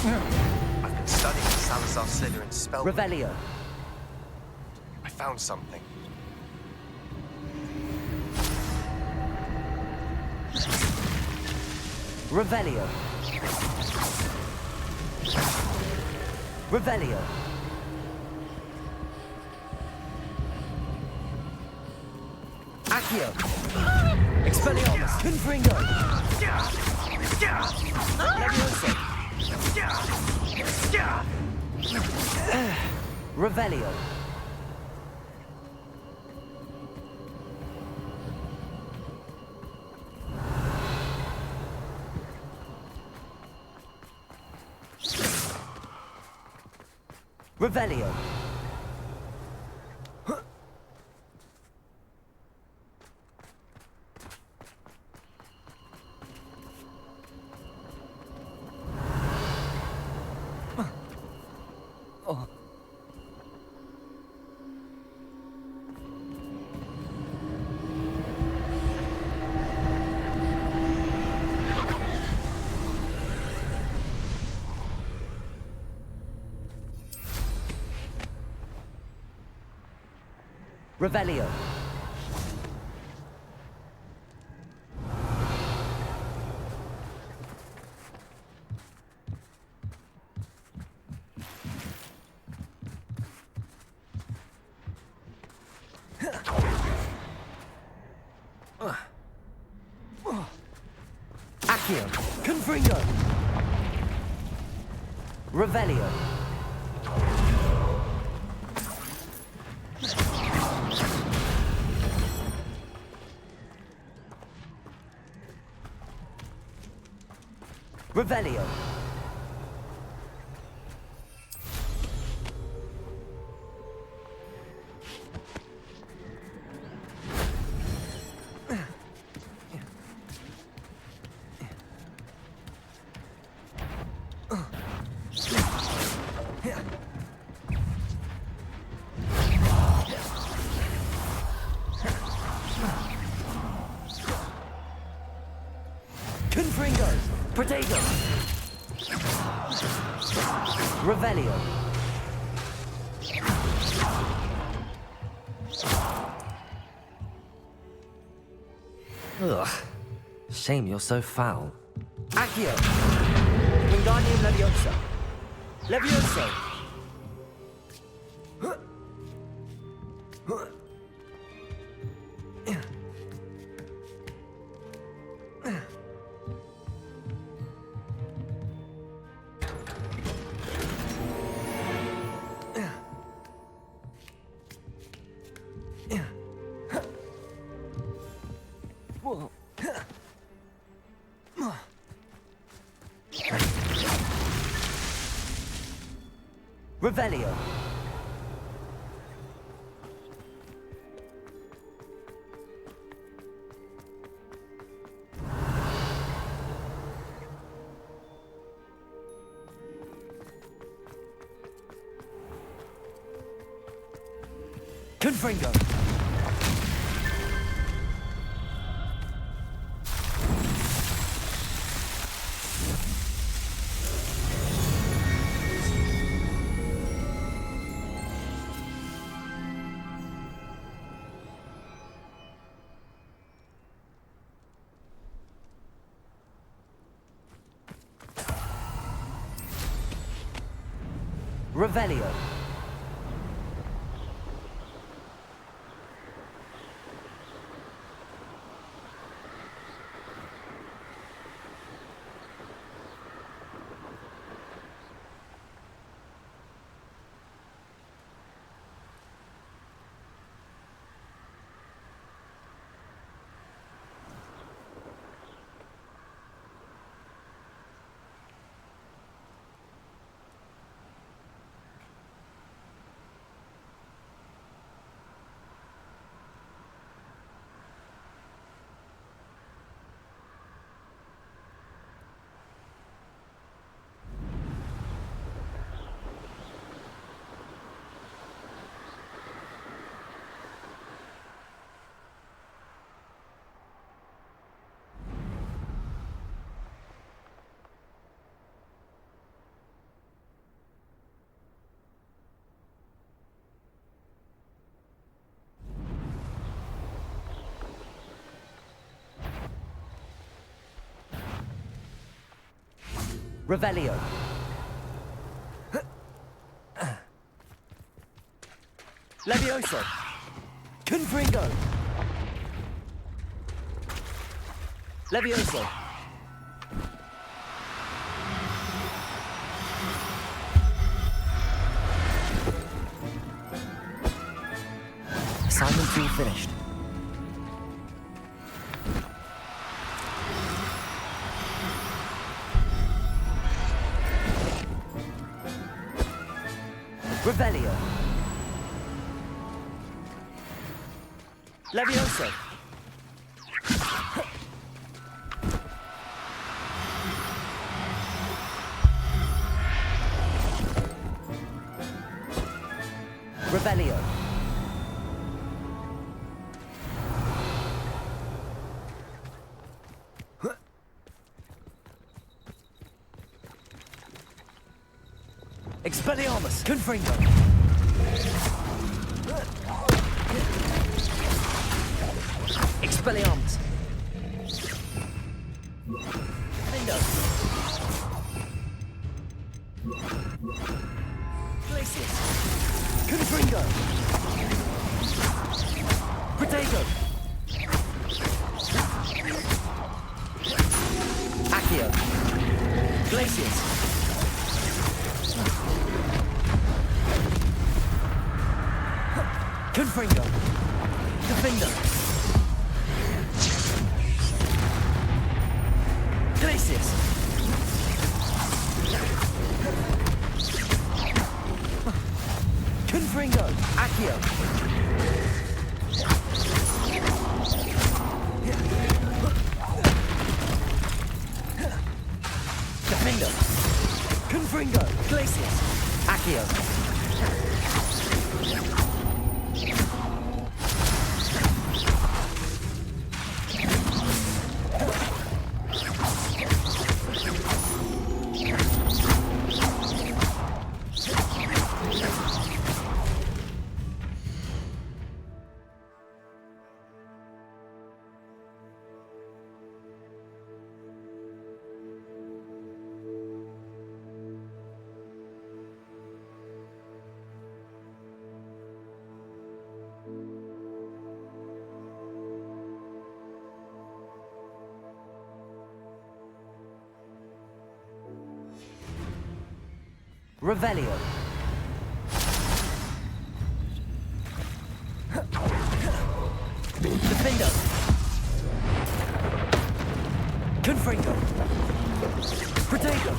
I've been studying Salazar Slytherin's spell. Revelio! I found something. Revelio! Revelio! Accio! Expelliarmus! Confringo! Levioso! Revelio! Revelio! Oh. Revelio. Accio. Confringo. Revelio. Revelio. Confringo. Protego. Revelio. Ugh. Shame you're so foul. Accio. Wingardium Leviosa. Levioso. Revelio. Confringo. Revelio. Revelio. Levioso. Confringo. Levioso. Assignment 2 finished. Revelio. Levioso. Revelio. Expelliarmus. Confringo. Expelliarmus. Lindo. Glacius. Confringo. Protego. Accio. Glacius. Confringo. Defender. Glacius. Confringo. Accio. Defender. Confringo. Glacius. Accio. Revelio. Defendo. Confringo. Protego.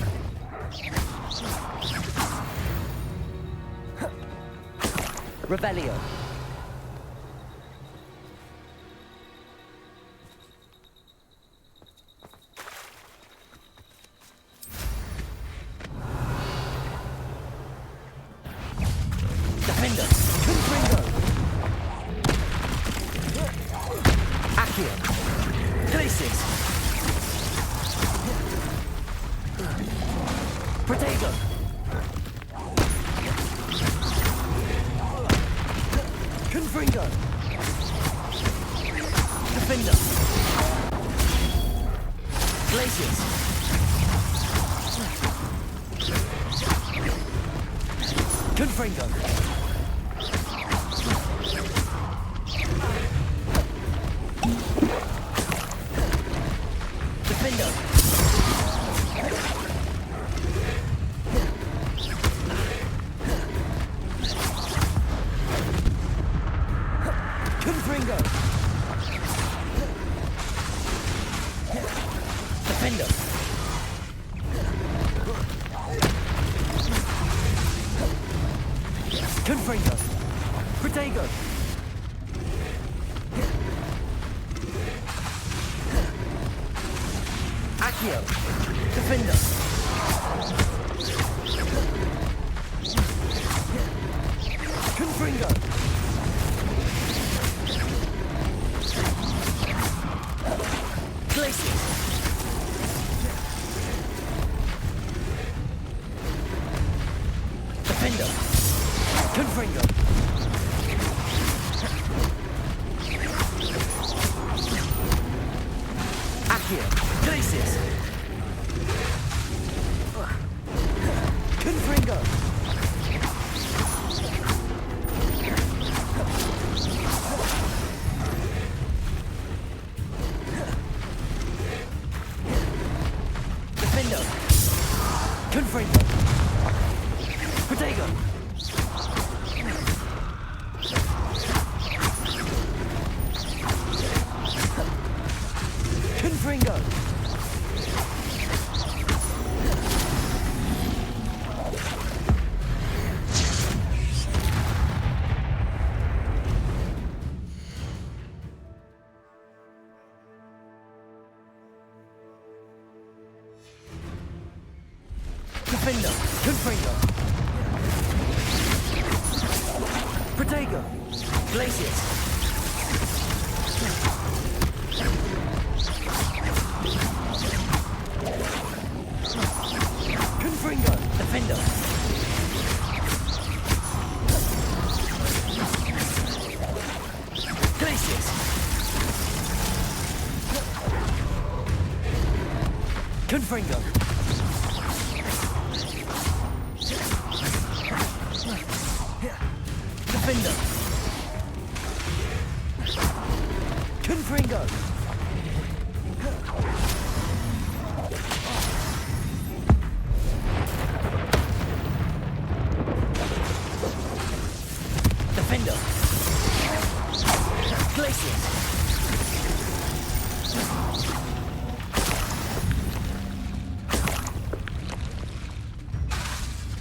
Revelio. Defender. Confringo. Accio. Glacius. Protego. Confringo. Defender. Glacius. Confringo. Defender. Confringo. Defender. Confringo. Protego. Accio. Defender. Confringo. Glacius. Defender. Confringo. Accio. Glacius. Confringo! Defendo! Confringo! Protego! Confringo! Defendo! Confringo! Protego! Glacius! Confringo! Defendo! Glacius! Confringo! Defender! Confringo! Defender! Glacius!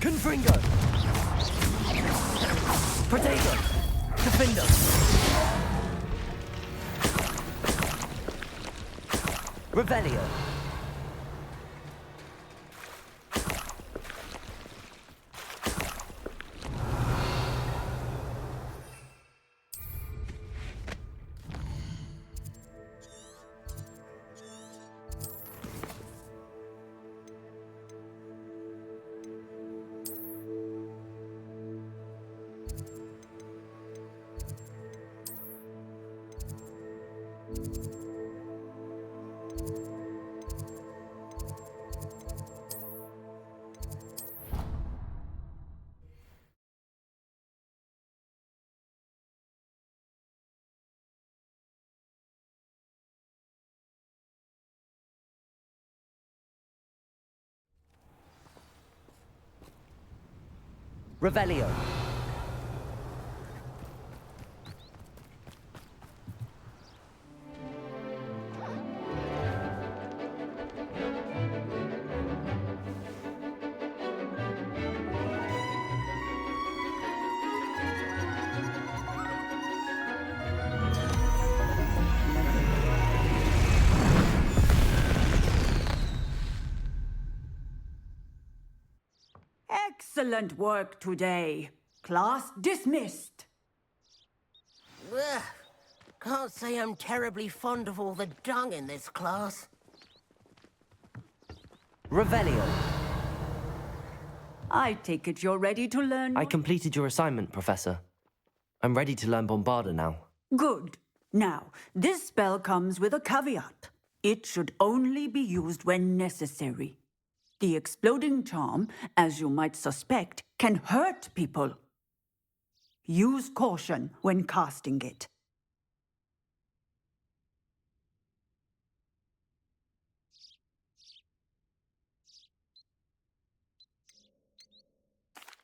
Confringo! Protego! Defender! Revelio! Revelio. Excellent work today. Class dismissed. Ugh. Can't say I'm terribly fond of all the dung in this class. Revelio. I take it you're ready to learn. I completed your assignment, Professor. I'm ready to learn Bombarda now. Good. Now, this spell comes with a caveat. It should only be used when necessary. The exploding charm, as you might suspect, can hurt people. Use caution when casting it.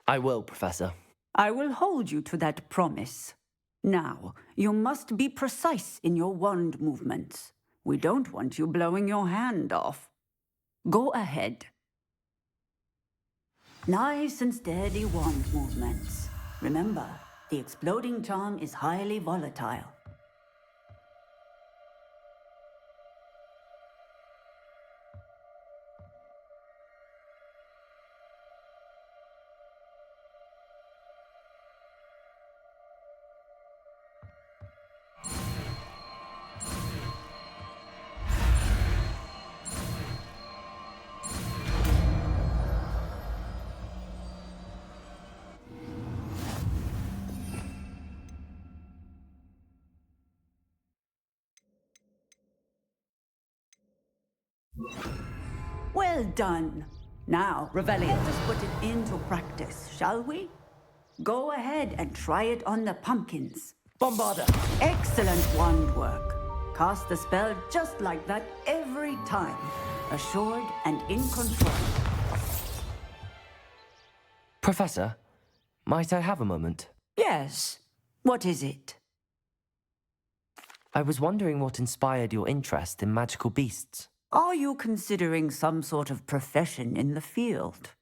I will, Professor. I will hold you to that promise. Now, you must be precise in your wand movements. We don't want you blowing your hand off. Go ahead. Nice and steady wand movements. Remember, the exploding charm is highly volatile. Well done. Now, Revelio, let's put it into practice, shall we? Go ahead and try it on the pumpkins. Bombarda! Excellent wand work. Cast the spell just like that every time. Assured and in control. Professor, might I have a moment? Yes. What is it? I was wondering what inspired your interest in magical beasts. Are you considering some sort of profession in the field?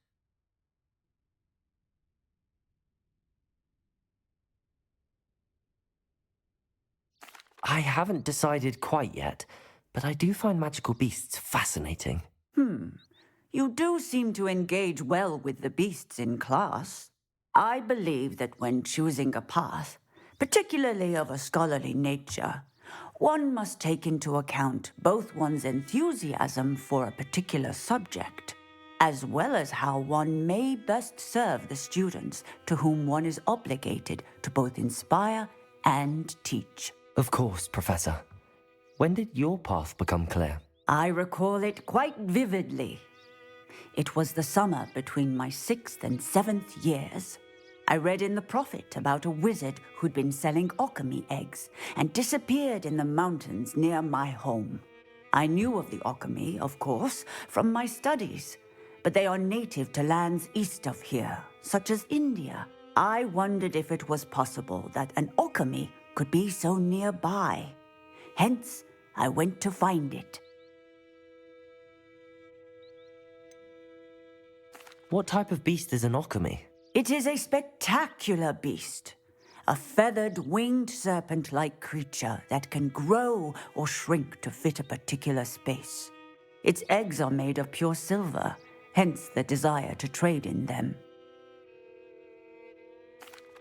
I haven't decided quite yet, but I do find magical beasts fascinating. You do seem to engage well with the beasts in class. I believe that when choosing a path, particularly of a scholarly nature, one must take into account both one's enthusiasm for a particular subject, as well as how one may best serve the students to whom one is obligated to both inspire and teach. Of course, Professor. When did your path become clear? I recall it quite vividly. It was the summer between my 6th and 7th years. I read in the Prophet about a wizard who'd been selling alchemy eggs and disappeared in the mountains near my home. I knew of the alchemy, of course, from my studies, but they are native to lands east of here, such as India. I wondered if it was possible that an alchemy could be so nearby. Hence, I went to find it. What type of beast is an alchemy? It is a spectacular beast. A feathered, winged serpent-like creature that can grow or shrink to fit a particular space. Its eggs are made of pure silver, hence the desire to trade in them.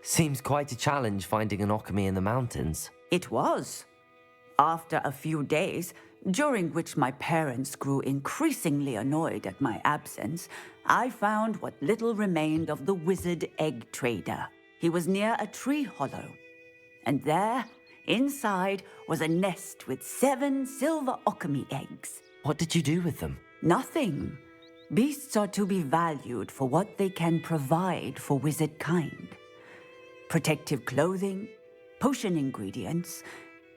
Seems quite a challenge finding an alchemy in the mountains. It was. After a few days, during which my parents grew increasingly annoyed at my absence, I found what little remained of the wizard egg trader. He was near a tree hollow, and there, inside, was a nest with 7 silver alchemy eggs. What did you do with them? Nothing. Beasts are to be valued for what they can provide for wizard kind. Protective clothing, potion ingredients,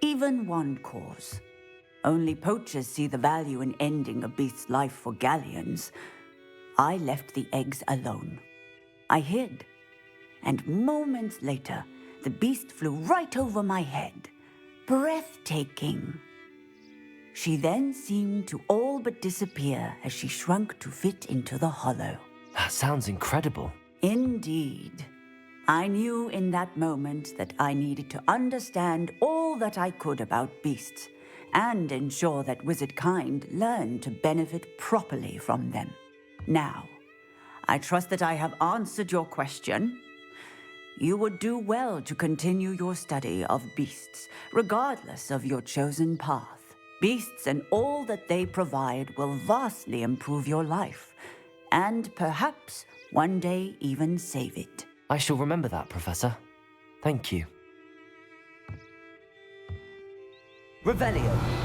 even wand cores. Only poachers see the value in ending a beast's life for galleons. I left the eggs alone. I hid, and moments later, the beast flew right over my head. Breathtaking. She then seemed to all but disappear as she shrunk to fit into the hollow. That sounds incredible. Indeed. I knew in that moment that I needed to understand all that I could about beasts and ensure that wizard kind learned to benefit properly from them. Now, I trust that I have answered your question. You would do well to continue your study of beasts, regardless of your chosen path. Beasts and all that they provide will vastly improve your life, and perhaps one day even save it. I shall remember that, Professor. Thank you. Revelio!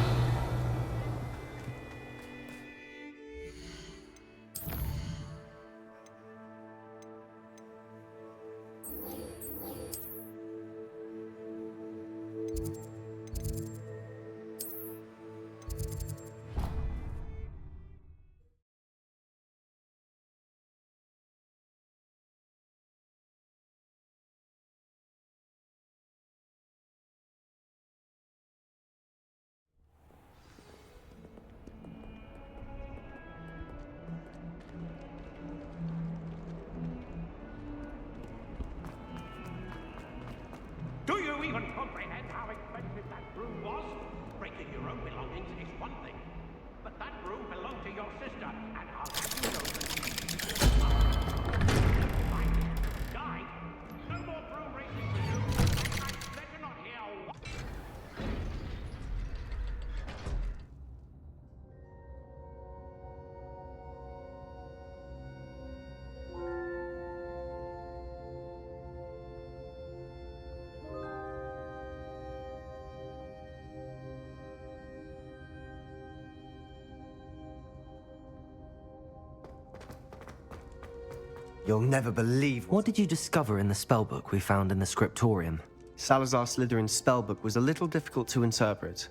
You'll never believe What did you discover in the spellbook we found in the scriptorium? Salazar Slytherin's spellbook was a little difficult to interpret,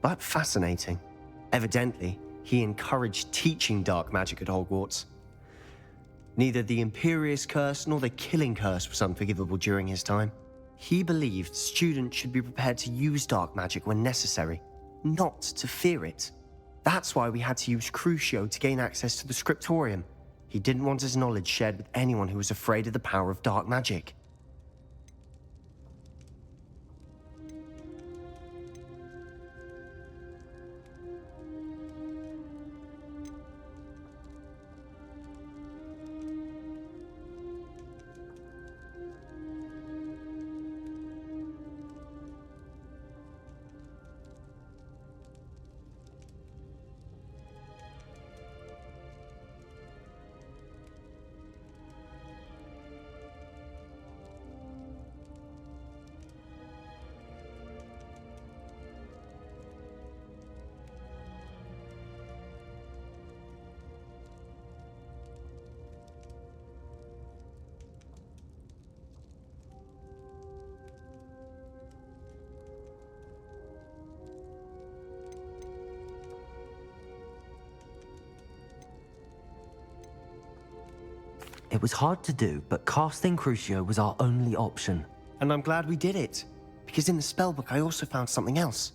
but fascinating. Evidently, he encouraged teaching dark magic at Hogwarts. Neither the Imperious Curse nor the Killing Curse was unforgivable during his time. He believed students should be prepared to use dark magic when necessary, not to fear it. That's why we had to use Crucio to gain access to the scriptorium. He didn't want his knowledge shared with anyone who was afraid of the power of dark magic. It was hard to do, but casting Crucio was our only option. And I'm glad we did it, because in the spellbook I also found something else.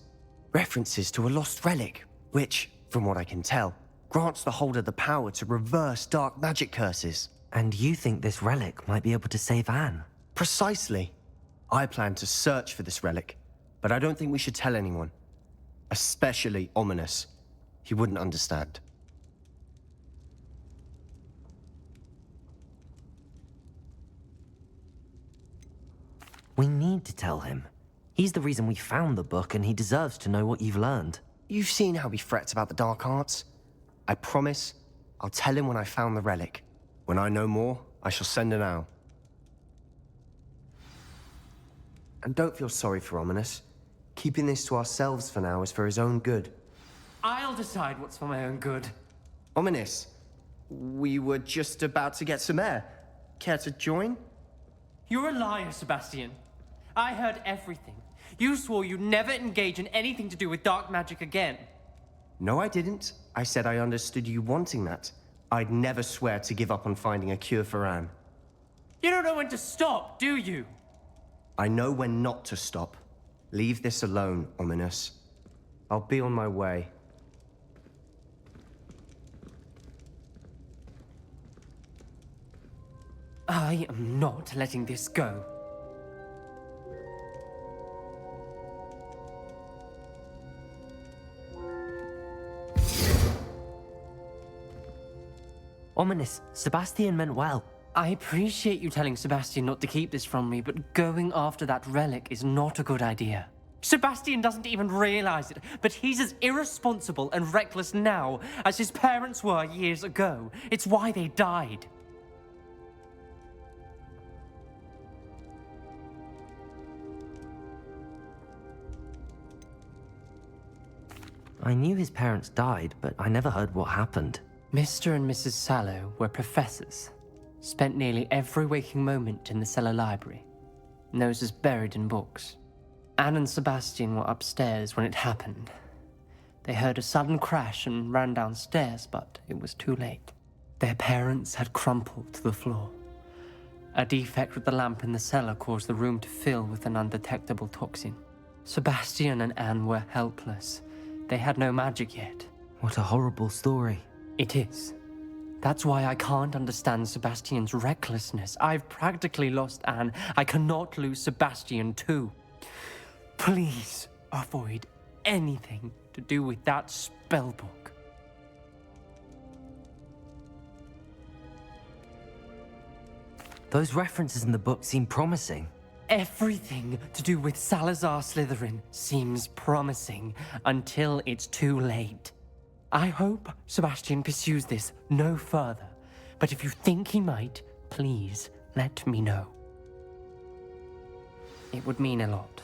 References to a lost relic, which, from what I can tell, grants the holder the power to reverse dark magic curses. And you think this relic might be able to save Anne? Precisely. I plan to search for this relic, but I don't think we should tell anyone. Especially Ominis. He wouldn't understand. We need to tell him. He's the reason we found the book, and he deserves to know what you've learned. You've seen how he frets about the dark arts. I promise I'll tell him when I found the relic. When I know more, I shall send an owl. And don't feel sorry for Ominis. Keeping this to ourselves for now is for his own good. I'll decide what's for my own good. Ominis, we were just about to get some air. Care to join? You're a liar, Sebastian. I heard everything. You swore you'd never engage in anything to do with dark magic again. No, I didn't. I said I understood you wanting that. I'd never swear to give up on finding a cure for Anne. You don't know when to stop, do you? I know when not to stop. Leave this alone, Ominis. I'll be on my way. I am not letting this go. Ominis, Sebastian meant well. I appreciate you telling Sebastian not to keep this from me, but going after that relic is not a good idea. Sebastian doesn't even realize it, but he's as irresponsible and reckless now as his parents were years ago. It's why they died. I knew his parents died, but I never heard what happened. Mr. and Mrs. Sallow were professors. Spent nearly every waking moment in the cellar library. Noses buried in books. Anne and Sebastian were upstairs when it happened. They heard a sudden crash and ran downstairs, but it was too late. Their parents had crumpled to the floor. A defect with the lamp in the cellar caused the room to fill with an undetectable toxin. Sebastian and Anne were helpless. They had no magic yet. What a horrible story. It is. That's why I can't understand Sebastian's recklessness. I've practically lost Anne. I cannot lose Sebastian too. Please avoid anything to do with that spellbook. Those references in the book seem promising. Everything to do with Salazar Slytherin seems promising until it's too late. I hope Sebastian pursues this no further, but if you think he might, please let me know. It would mean a lot.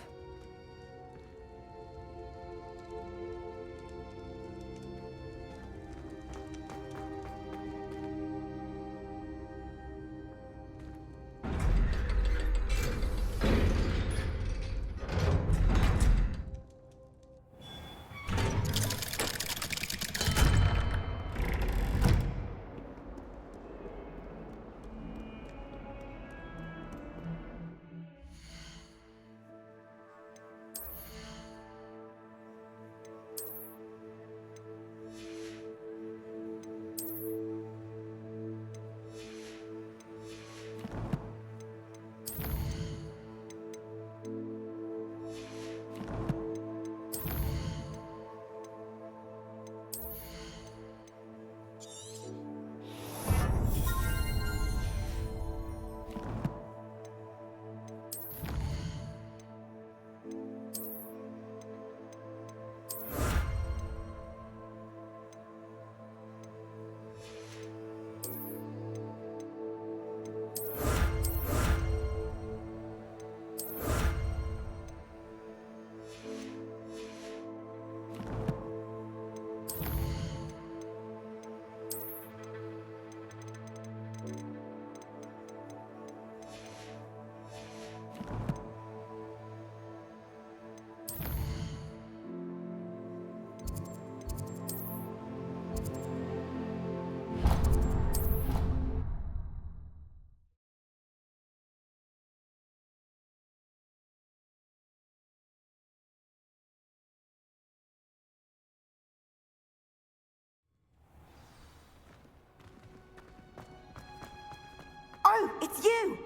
it's you!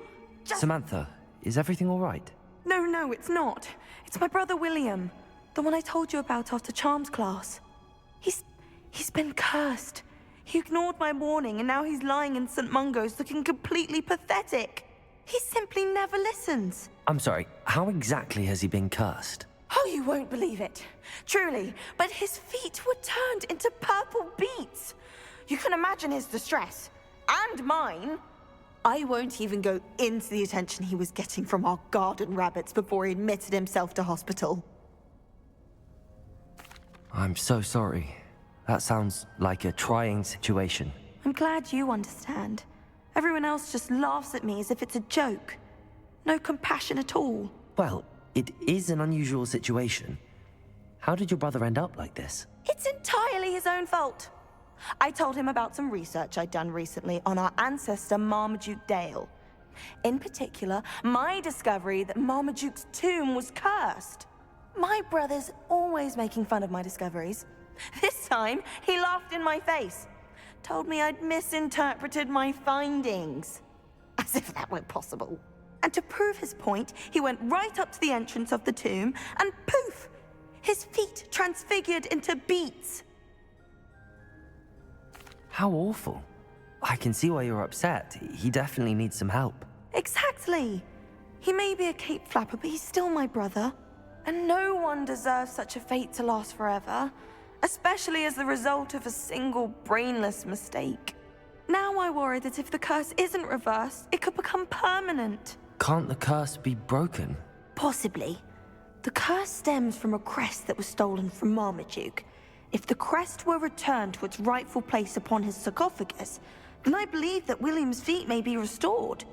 Samantha, is everything all right? No, it's not. It's my brother William. The one I told you about after Charms class. He's been cursed. He ignored my warning and now he's lying in St. Mungo's looking completely pathetic. He simply never listens. I'm sorry, how exactly has he been cursed? Oh, you won't believe it. Truly, but his feet were turned into purple beets. You can imagine his distress. And mine. I won't even go into the attention he was getting from our garden rabbits before he admitted himself to hospital. I'm so sorry. That sounds like a trying situation. I'm glad you understand. Everyone else just laughs at me as if it's a joke. No compassion at all. Well, it is an unusual situation. How did your brother end up like this? It's entirely his own fault. I told him about some research I'd done recently on our ancestor Marmaduke Dale. In particular, my discovery that Marmaduke's tomb was cursed. My brother's always making fun of my discoveries. This time, he laughed in my face. Told me I'd misinterpreted my findings. As if that were possible. And to prove his point, he went right up to the entrance of the tomb and poof! His feet transfigured into beets. How awful. I can see why you're upset. He definitely needs some help. Exactly. He may be a cape flapper, but he's still my brother. And no one deserves such a fate to last forever, especially as the result of a single brainless mistake. Now I worry that if the curse isn't reversed, it could become permanent. Can't the curse be broken? Possibly. The curse stems from a crest that was stolen from Marmaduke. If the crest were returned to its rightful place upon his sarcophagus, then I believe that William's feet may be restored.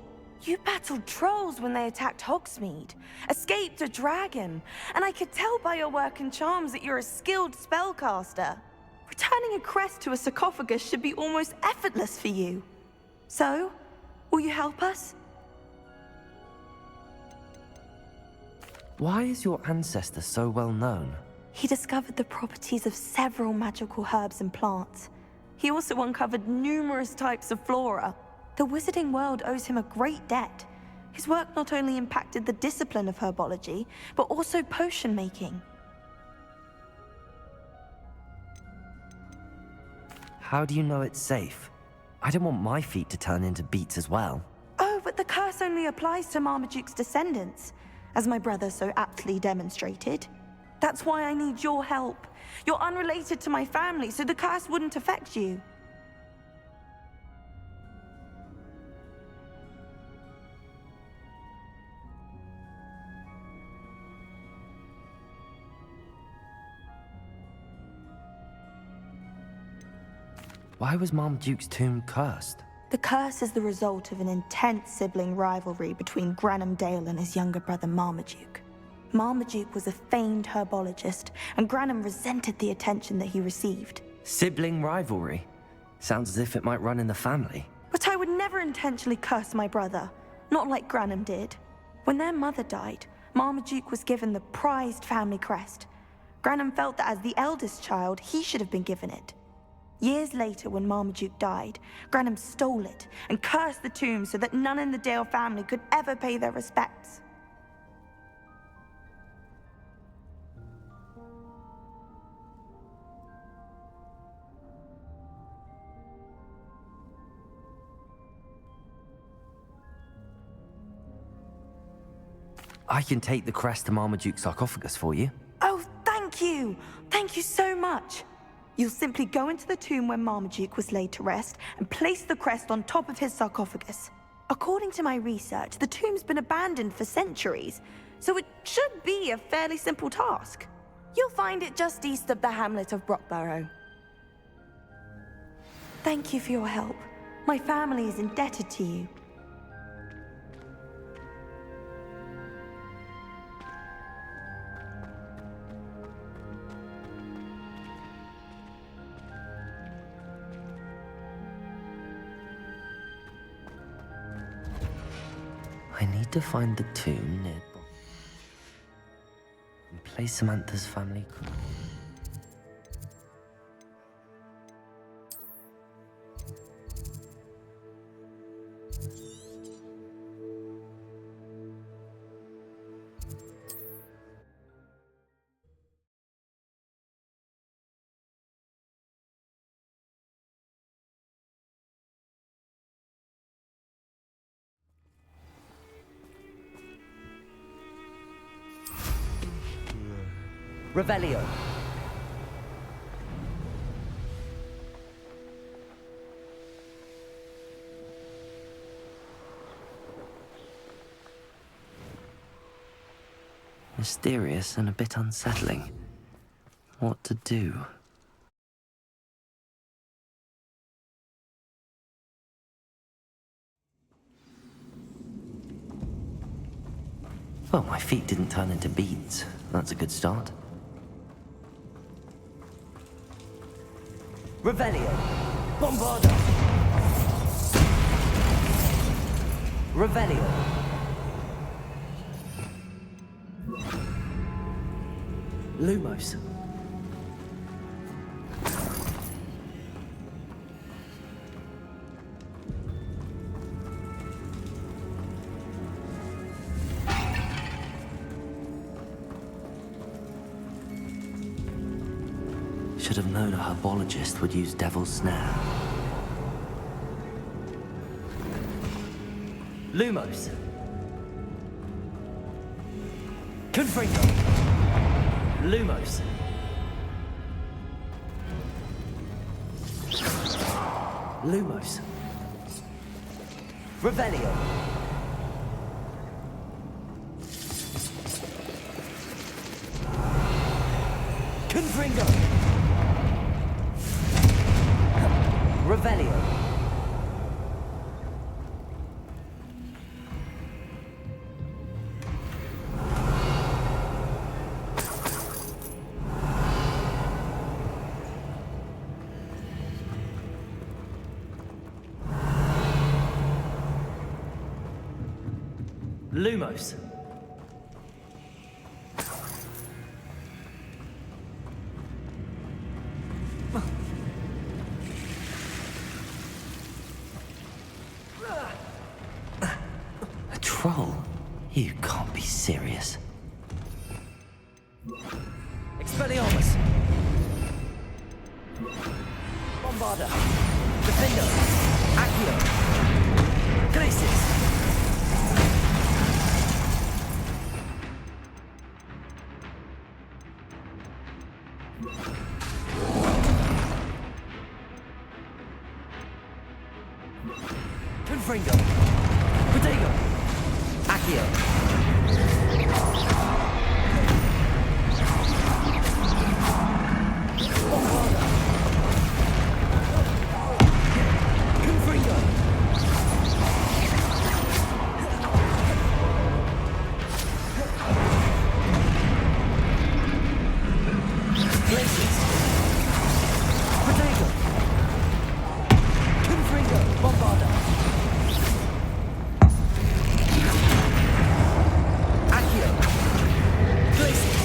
You battled trolls when they attacked Hogsmeade, escaped a dragon, and I could tell by your work and charms that you're a skilled spellcaster. Returning a crest to a sarcophagus should be almost effortless for you. So, will you help us? Why is your ancestor so well known? He discovered the properties of several magical herbs and plants. He also uncovered numerous types of flora. The wizarding world owes him a great debt. His work not only impacted the discipline of herbology, but also potion making. How do you know it's safe? I don't want my feet to turn into beets as well. Oh, but the curse only applies to Marmaduke's descendants, as my brother so aptly demonstrated. That's why I need your help. You're unrelated to my family, so the curse wouldn't affect you. Why was Marmaduke's tomb cursed? The curse is the result of an intense sibling rivalry between Granham Dale and his younger brother Marmaduke. Marmaduke was a famed herbologist, and Granham resented the attention that he received. Sibling rivalry? Sounds as if it might run in the family. But I would never intentionally curse my brother, not like Granham did. When their mother died, Marmaduke was given the prized family crest. Granham felt that as the eldest child, he should have been given it. Years later, when Marmaduke died, Granham stole it and cursed the tomb so that none in the Dale family could ever pay their respects. I can take the crest to Marmaduke's sarcophagus for you. Oh, thank you! Thank you so much! You'll simply go into the tomb where Marmaduke was laid to rest and place the crest on top of his sarcophagus. According to my research, the tomb's been abandoned for centuries, so it should be a fairly simple task. You'll find it just east of the hamlet of Brockborough. Thank you for your help. My family is indebted to you. I need to find the tomb near and place Samantha's family crest. Revelio. Mysterious and a bit unsettling. What to do? Well, my feet didn't turn into beads. That's a good start. Revelio! Bombarda! Revelio! Lumos. Should have known a herbologist would use Devil's Snare. Lumos. Confringo. Lumos. Lumos. Revelio. Confringo. Revelio. Lumos. A troll? You can't be serious. Expelliarmus! Bombarda! Defender! Accio! Glacis! Confringo! Protego! Accio! Bombarda! Confringo! Glacis! Protego! Confringo! Bombarda! Accio! Glacis!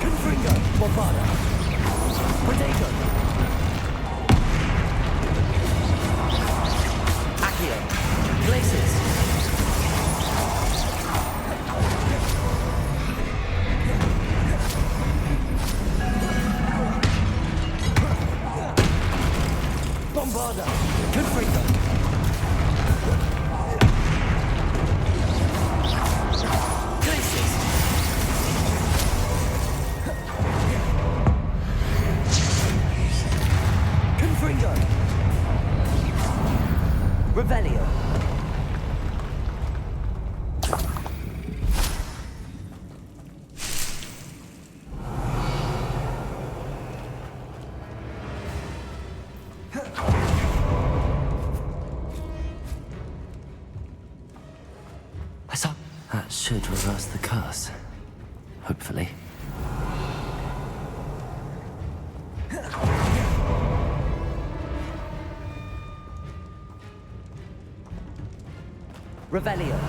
Confringo! Bombarda! Protego! Accio! Glacis! Bombarda! Confringo! Glacis! Confringo! Revelio! That should reverse the curse. Hopefully. Revelio.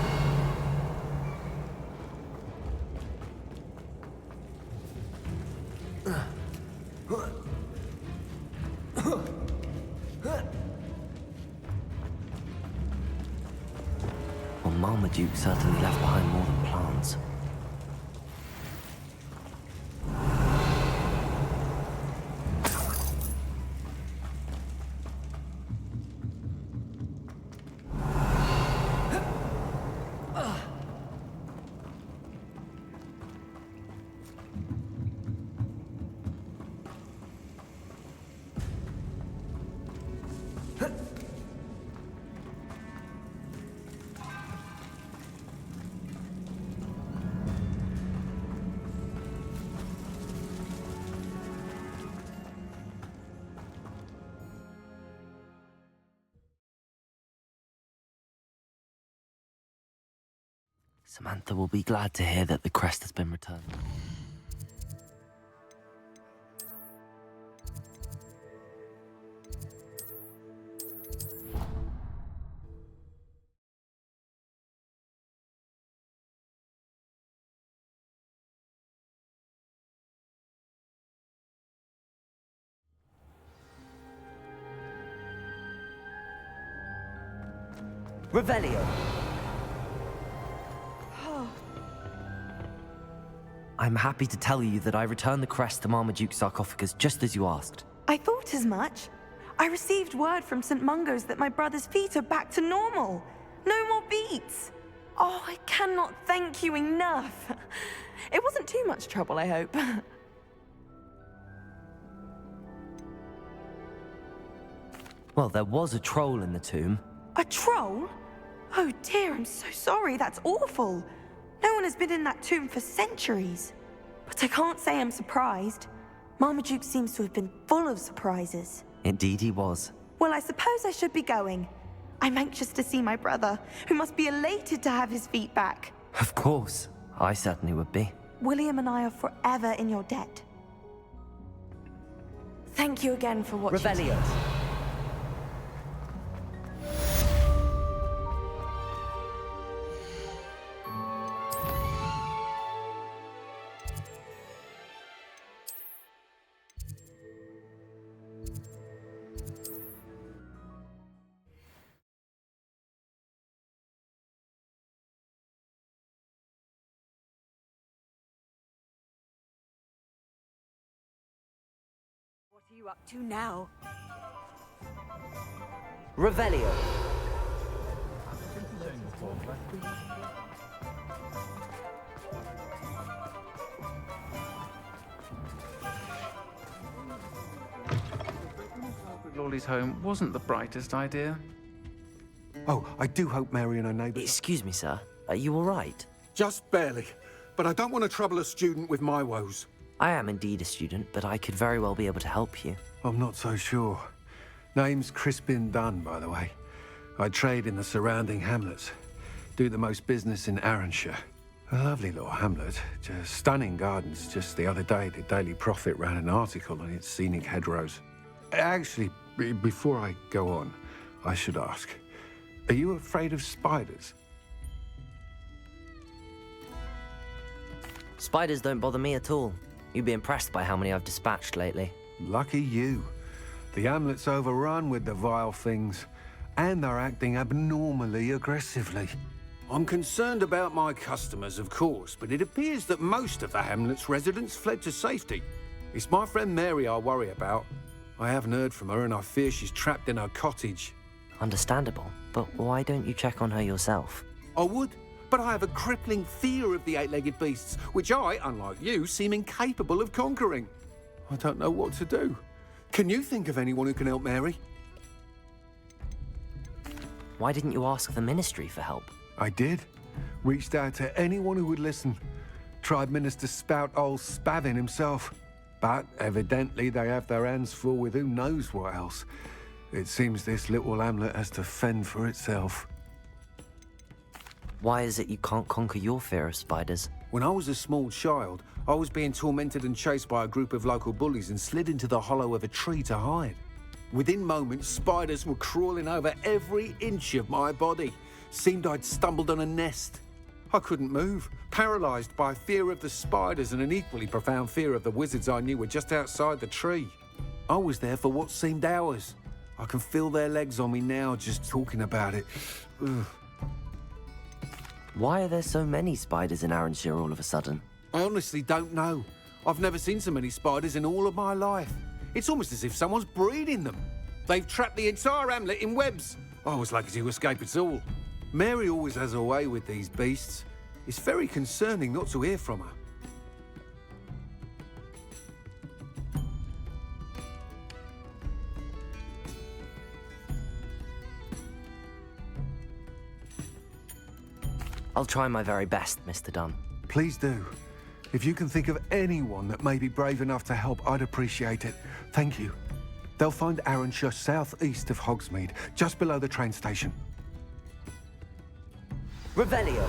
Well, Marmaduke certainly left behind more than plants. Samantha will be glad to hear that the crest has been returned. Revelio! I'm happy to tell you that I returned the crest to Marmaduke's sarcophagus just as you asked. I thought as much. I received word from St. Mungo's that my brother's feet are back to normal. No more beats. Oh, I cannot thank you enough. It wasn't too much trouble, I hope. Well, there was a troll in the tomb. A troll? Oh dear, I'm so sorry. That's awful. No one has been in that tomb for centuries. But I can't say I'm surprised. Marmaduke seems to have been full of surprises. Indeed he was. Well, I suppose I should be going. I'm anxious to see my brother, who must be elated to have his feet back. Of course. I certainly would be. William and I are forever in your debt. Thank you again for watching. Revelio. What are you up to now? Revelio. Lawley's home wasn't the brightest idea. Oh, I do hope Mary and her neighbours... Excuse me, sir. Are you all right? Just barely. But I don't want to trouble a student with my woes. I am indeed a student, but I could very well be able to help you. I'm not so sure. Name's Crispin Dunn, by the way. I trade in the surrounding hamlets. Do the most business in Arranshire. A lovely little hamlet. Just stunning gardens. Just the other day, the Daily Prophet ran an article on its scenic hedgerows. Actually, before I go on, I should ask, are you afraid of spiders? Spiders don't bother me at all. You'd be impressed by how many I've dispatched lately. Lucky you. The hamlet's overrun with the vile things, and they're acting abnormally aggressively. I'm concerned about my customers, of course, but it appears that most of the hamlet's residents fled to safety. It's my friend Mary I worry about. I haven't heard from her, and I fear she's trapped in her cottage. Understandable, but why don't you check on her yourself? I would, but I have a crippling fear of the eight-legged beasts, which I, unlike you, seem incapable of conquering. I don't know what to do. Can you think of anyone who can help Mary? Why didn't you ask the ministry for help? I did. Reached out to anyone who would listen. Tried Minister Spout old Spavin himself. But evidently they have their hands full with who knows what else. It seems this little hamlet has to fend for itself. Why is it you can't conquer your fear of spiders? When I was a small child, I was being tormented and chased by a group of local bullies and slid into the hollow of a tree to hide. Within moments, spiders were crawling over every inch of my body. Seemed I'd stumbled on a nest. I couldn't move, paralysed by fear of the spiders and an equally profound fear of the wizards I knew were just outside the tree. I was there for what seemed hours. I can feel their legs on me now just talking about it. Ugh. Why are there so many spiders in Arranshire all of a sudden? I honestly don't know. I've never seen so many spiders in all of my life. It's almost as if someone's breeding them. They've trapped the entire hamlet in webs. I was lucky to escape it all. Mary always has a way with these beasts. It's very concerning not to hear from her. I'll try my very best, Mr. Dunn. Please do. If you can think of anyone that may be brave enough to help, I'd appreciate it. Thank you. They'll find Arranshire southeast of Hogsmeade, just below the train station. Revelio.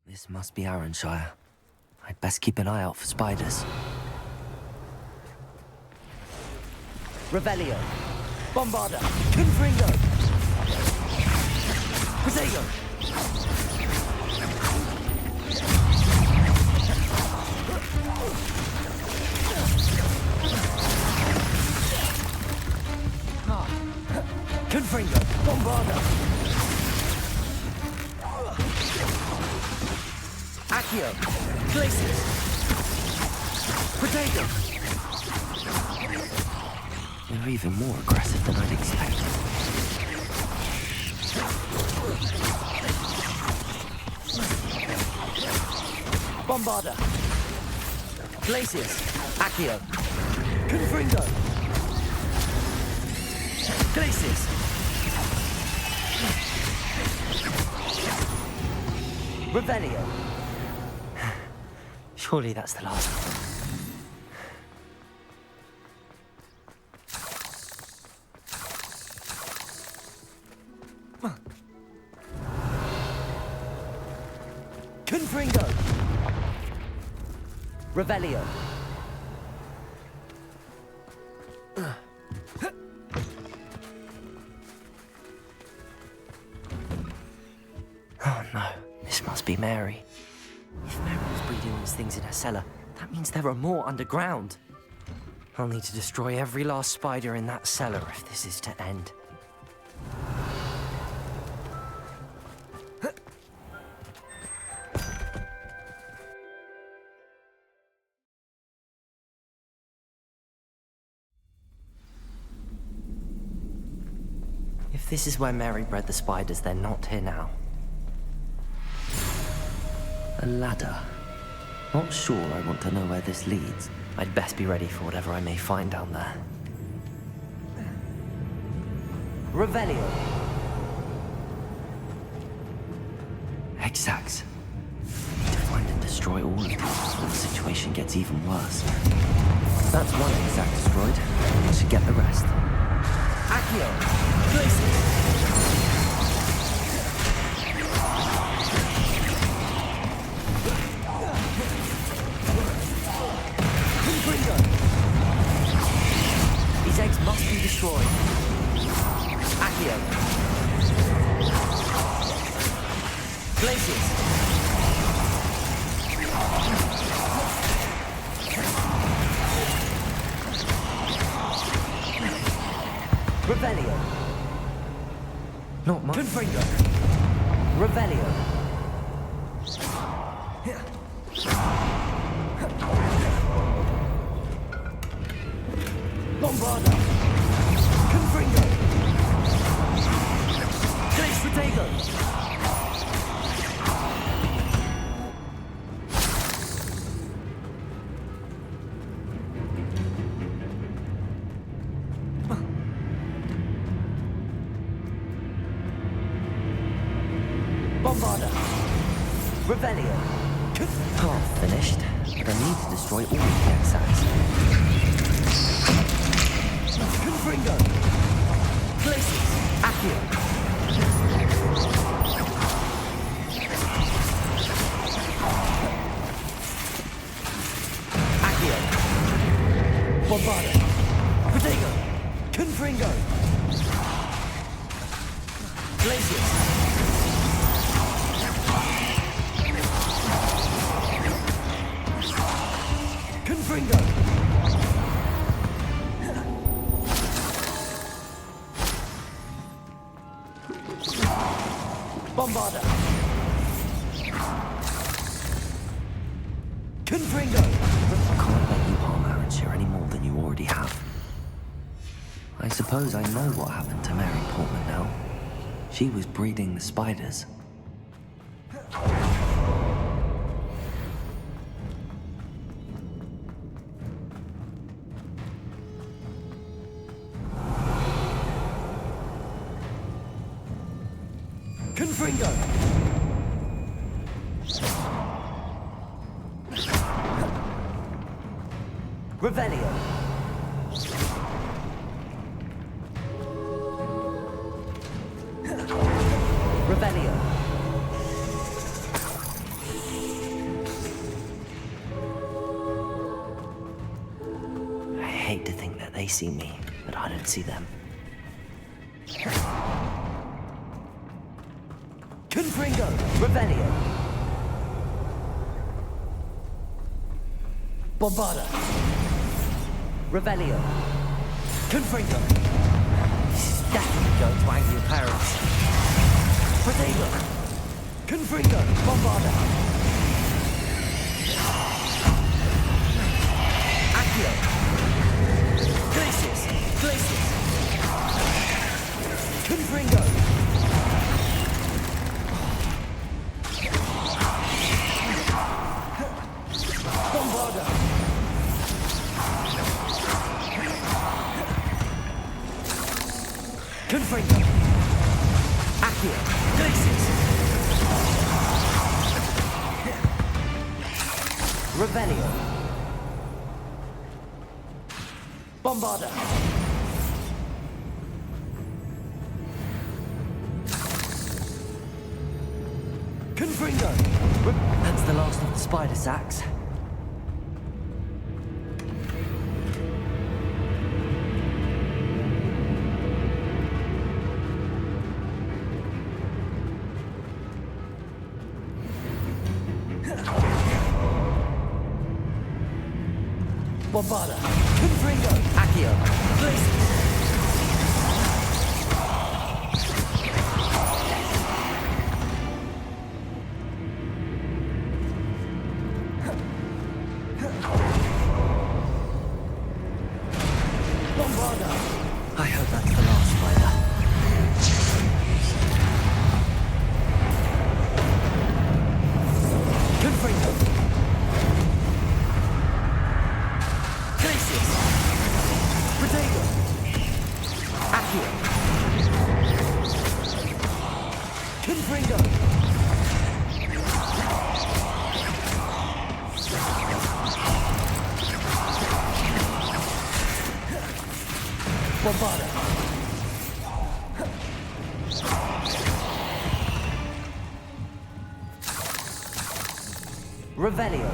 This must be Arranshire. I'd best keep an eye out for spiders. Revelio! Bombarda! Confringo! Protego! Confringo! Bombarda! Accio! Glacius! Protego! They're even more aggressive than I'd expected. Bombarda! Glacius! Accio! Confringo! Glacius! Revelio! Surely that's the last of them. Confringo! Revelio! Oh no, this must be Mary. If Mary was breeding these things in her cellar, that means there are more underground. I'll need to destroy every last spider in that cellar if this is to end. If this is where Mary bred the spiders, they're not here now. A ladder. Not sure I want to know where this leads. I'd best be ready for whatever I may find down there. Revelio. Hexax. I need to find and destroy all of these before the situation gets even worse. That's one Hexax destroyed. I should get the rest. Accio. Glacius. These eggs must be destroyed. Accio. Glacius. Revelio. Not much. Confringo. Revelio. Bombarda! Confringo! Glace Protego! Bombarda! Revelio! Half finished, but I need to destroy all the Hexax. Confringo! Glacius! Accio! Accio! Bombarda! Protego! Confringo! Glacius! Confringo! Bombarda! Confringo! Can't let you harm Arranshire any more than you already have. I suppose I know what happened to Mary Portman now. She was breeding the spiders. Confringo! Revelio! Revelio! I hate to think that they see me, but I don't see them. Confringo! Revelio! Bombarda! Revelio! Confringo! This is definitely going to anger your parents. Protego! Confringo! Bombarda! Accio! Glacius! Glacius! Confringo! Bombarda! Confringo! Accio! Glacius! Revelio! Bombarda! Confringo! That's the last of the spider sacks. Bombarda! Confringo! Accio! Glacius! Bombarda! I hope that's the last spider. Confringo! Glacius! Protego! Accio! Confringo! Bombarda! Revelio!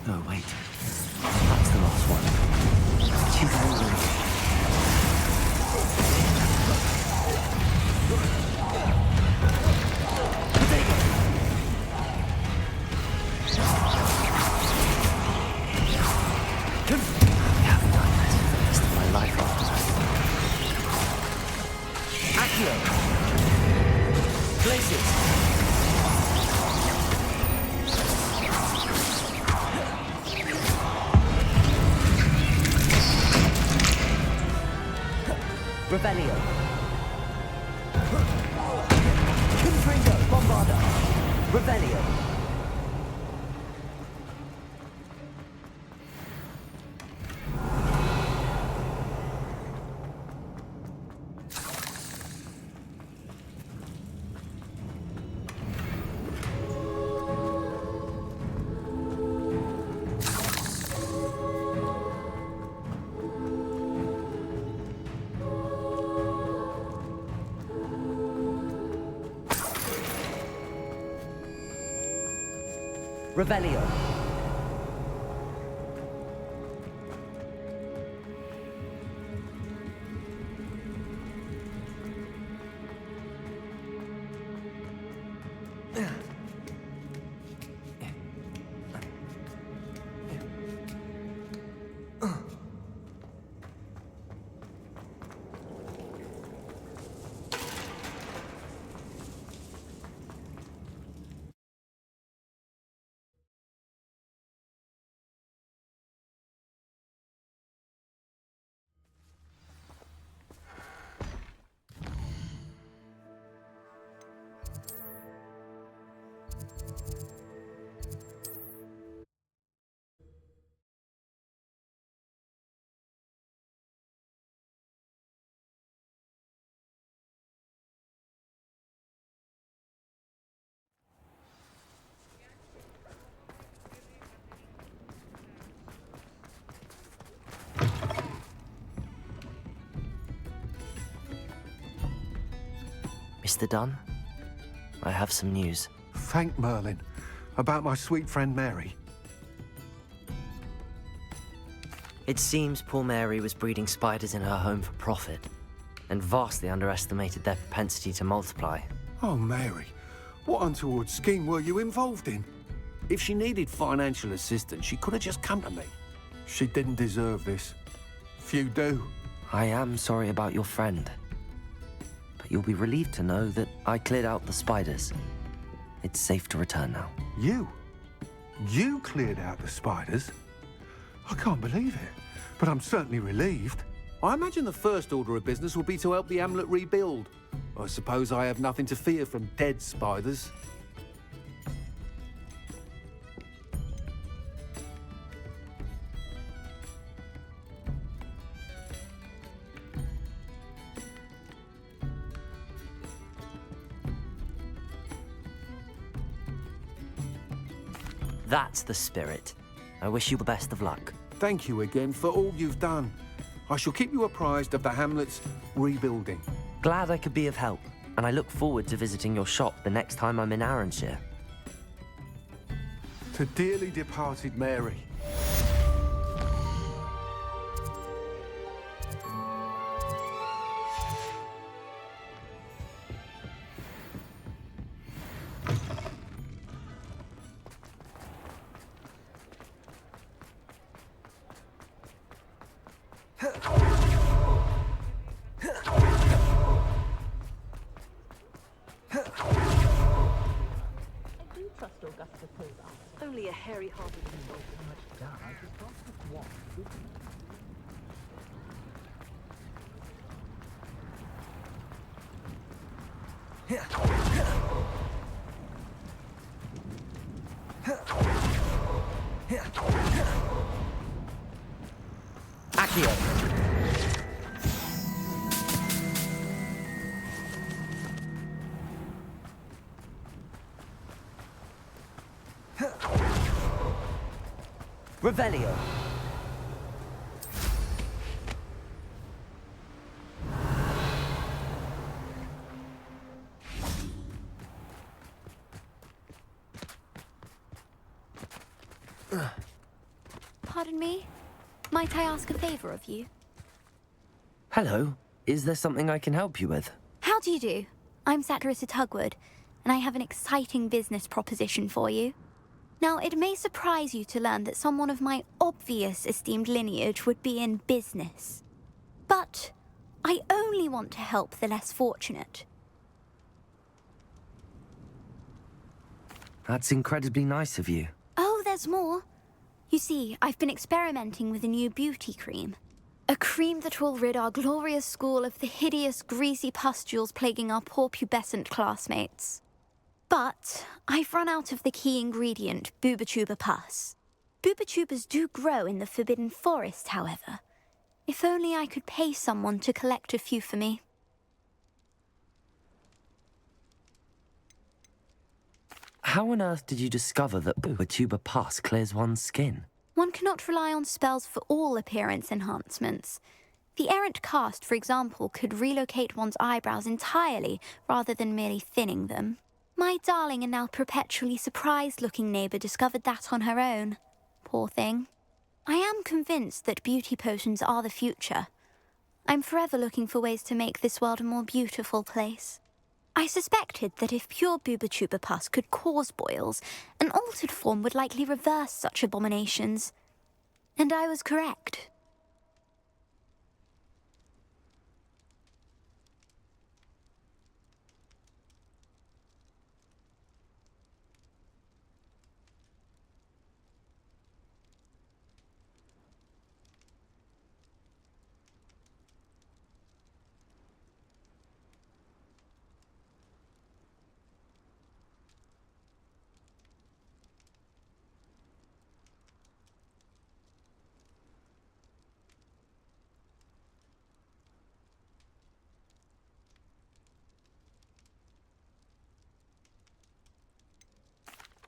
Oh, wait. That's the last one. She's angry. Protego! I haven't done this for the rest of my life after that. Accio! Glacius! Revelio! Confringo! Bombarda! Revelio! Revelio! Mr. Dunn, I have some news. Thank Merlin. About my sweet friend Mary. It seems poor Mary was breeding spiders in her home for profit, and vastly underestimated their propensity to multiply. Oh, Mary, what untoward scheme were you involved in? If she needed financial assistance, she could have just come to me. She didn't deserve this. Few do. I am sorry about your friend, but you'll be relieved to know that I cleared out the spiders. It's safe to return now. You? You cleared out the spiders? I can't believe it, but I'm certainly relieved. I imagine the first order of business will be to help the amulet rebuild. I suppose I have nothing to fear from dead spiders. That's the spirit. I wish you the best of luck. Thank you again for all you've done. I shall keep you apprised of the hamlet's rebuilding. Glad I could be of help, and I look forward to visiting your shop the next time I'm in Arranshire. To dearly departed Mary. Only a hairy-hearted insult in much damage is not just one. Accio! Revelio. Pardon me? Might I ask a favor of you? Hello. Is there something I can help you with? How do you do? I'm Saccharissa Tugwood, and I have an exciting business proposition for you. Now, it may surprise you to learn that someone of my obvious esteemed lineage would be in business. But I only want to help the less fortunate. That's incredibly nice of you. Oh, there's more. You see, I've been experimenting with a new beauty cream. A cream that will rid our glorious school of the hideous, greasy pustules plaguing our poor pubescent classmates. But I've run out of the key ingredient, Bubatuba pus. Bubachubas do grow in the Forbidden Forest, however. If only I could pay someone to collect a few for me. How on earth did you discover that Bubatuba pus clears one's skin? One cannot rely on spells for all appearance enhancements. The errant cast, for example, could relocate one's eyebrows entirely rather than merely thinning them. My darling and now perpetually surprised-looking neighbour discovered that on her own. Poor thing. I am convinced that beauty potions are the future. I'm forever looking for ways to make this world a more beautiful place. I suspected that if pure Bubatuba pus could cause boils, an altered form would likely reverse such abominations. And I was correct.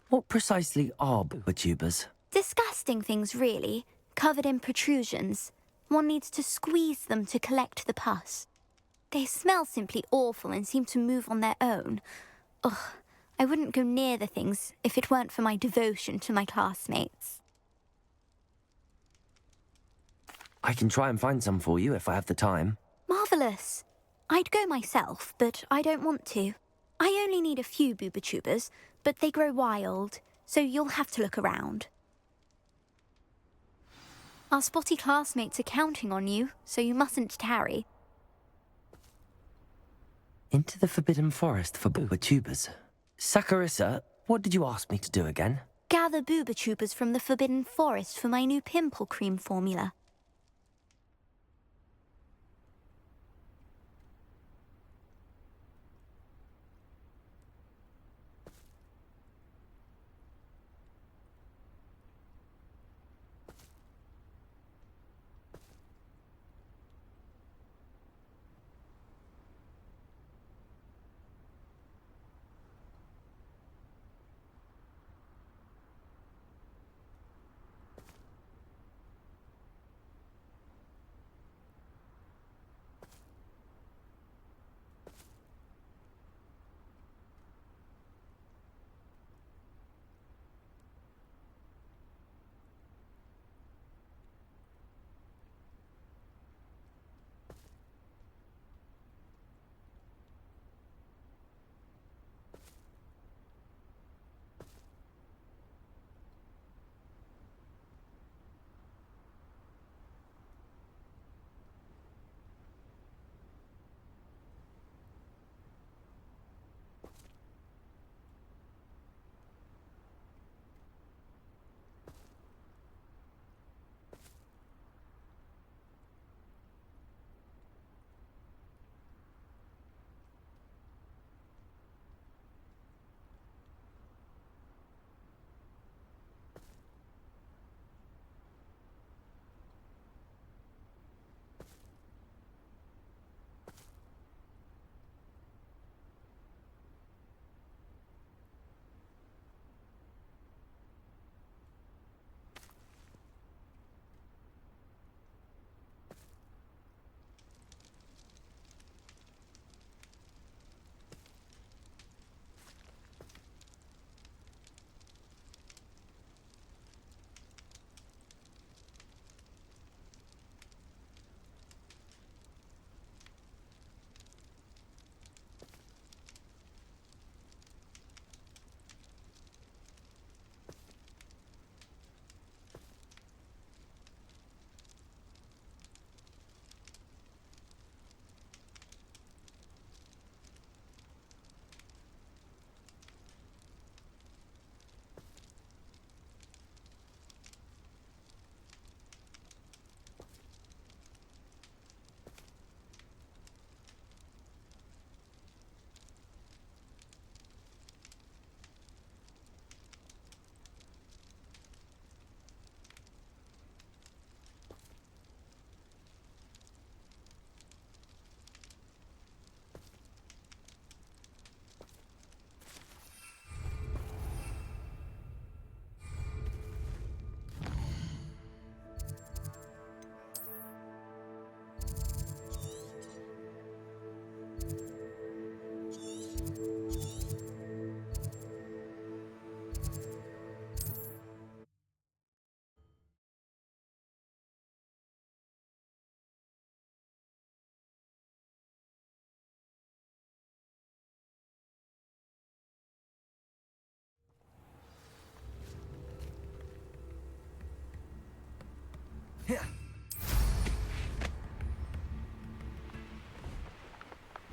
What precisely are Bubatubas? Disgusting things, really, covered in protrusions. One needs to squeeze them to collect the pus. They smell simply awful and seem to move on their own. Ugh, I wouldn't go near the things if it weren't for my devotion to my classmates. I can try and find some for you if I have the time. Marvellous. I'd go myself, but I don't want to. I only need a few Bubotubers, but they grow wild, so you'll have to look around. Our spotty classmates are counting on you, so you mustn't tarry. Into the Forbidden Forest for Bubotubers. Saccharissa, what did you ask me to do again? Gather Bubotubers from the Forbidden Forest for my new pimple cream formula.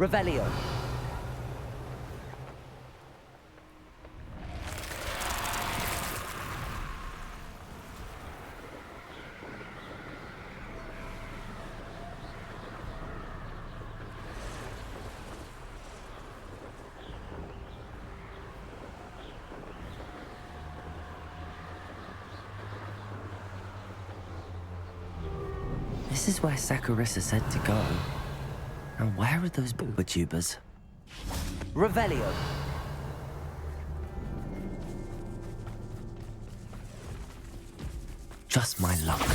Revelio. This is where Saccharissa said to go. And where are those Bubotubers? Revelio! Just my luck.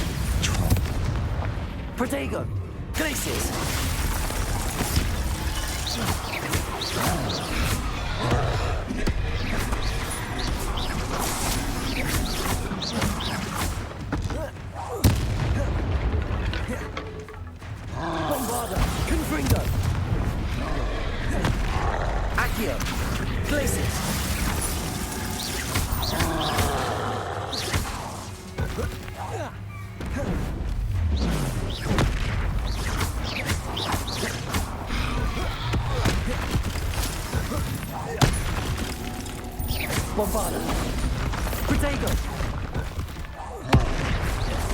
Protego! Glacius! Bombarda! Confringo! Accio! Glacis! Bombarda! Protego!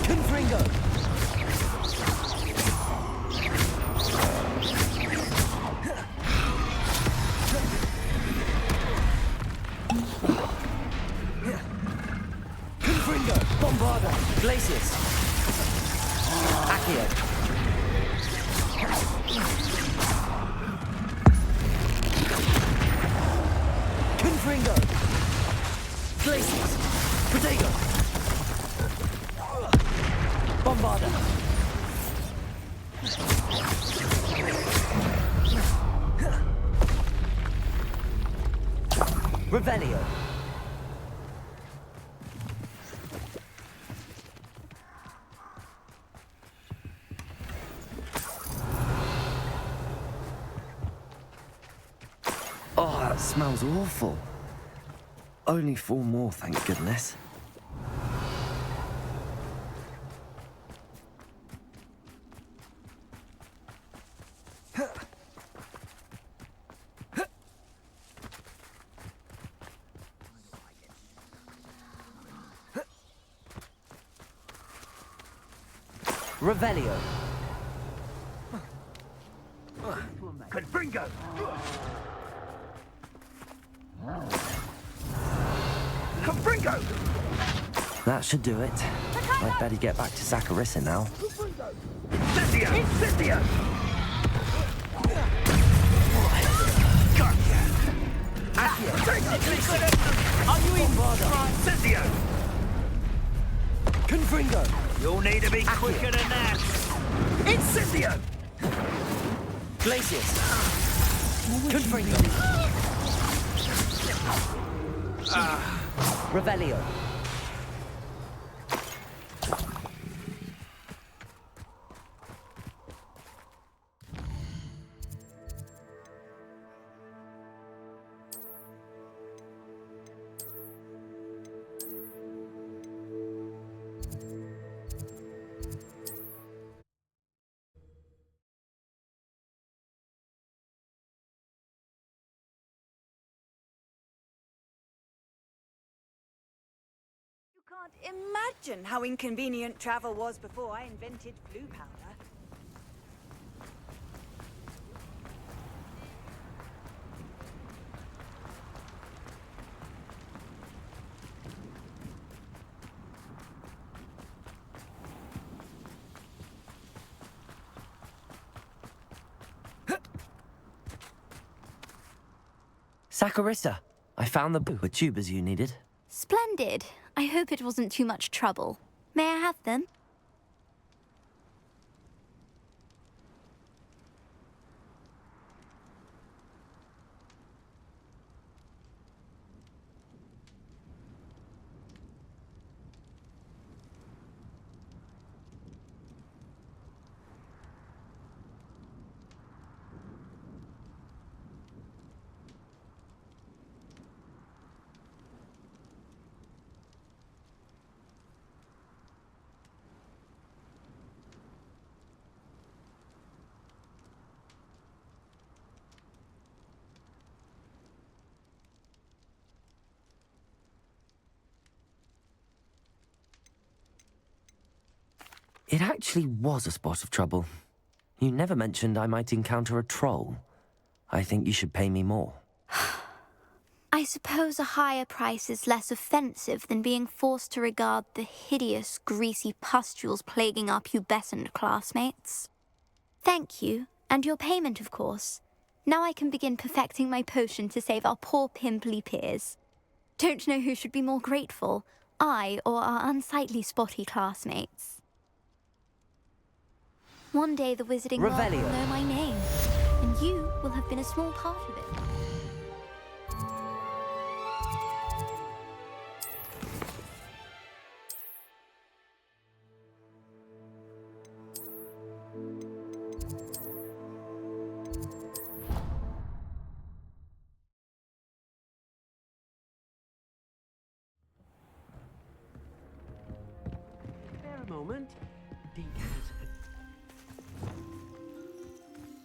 Confringo! Confringo! Bombarda! Glacius! Accio! Confringo! Glacius! Protego! Bombarda! Revelio! Oh, that smells awful. Only 4 more, thank goodness. Revelio. Confringo! Confringo! That should do it. I'd better get back to Zacharissa now. Cynthia! Cynthia! Are you in? Cynthia! Confringo! You'll need to be quicker than that! Incendio! Glacius! Confringo! Revelio! Can't imagine how inconvenient travel was before I invented blue powder. Zacharissa, I found the tubers you needed. Splendid. I hope it wasn't too much trouble. May I have them? It actually was a spot of trouble. You never mentioned I might encounter a troll. I think you should pay me more. I suppose a higher price is less offensive than being forced to regard the hideous, greasy pustules plaguing our pubescent classmates. Thank you, and your payment, of course. Now I can begin perfecting my potion to save our poor pimply peers. Don't know who should be more grateful, I or our unsightly spotty classmates. One day the Wizarding World will know my name. and you will have been a small part of it. Spare a moment. Deke has...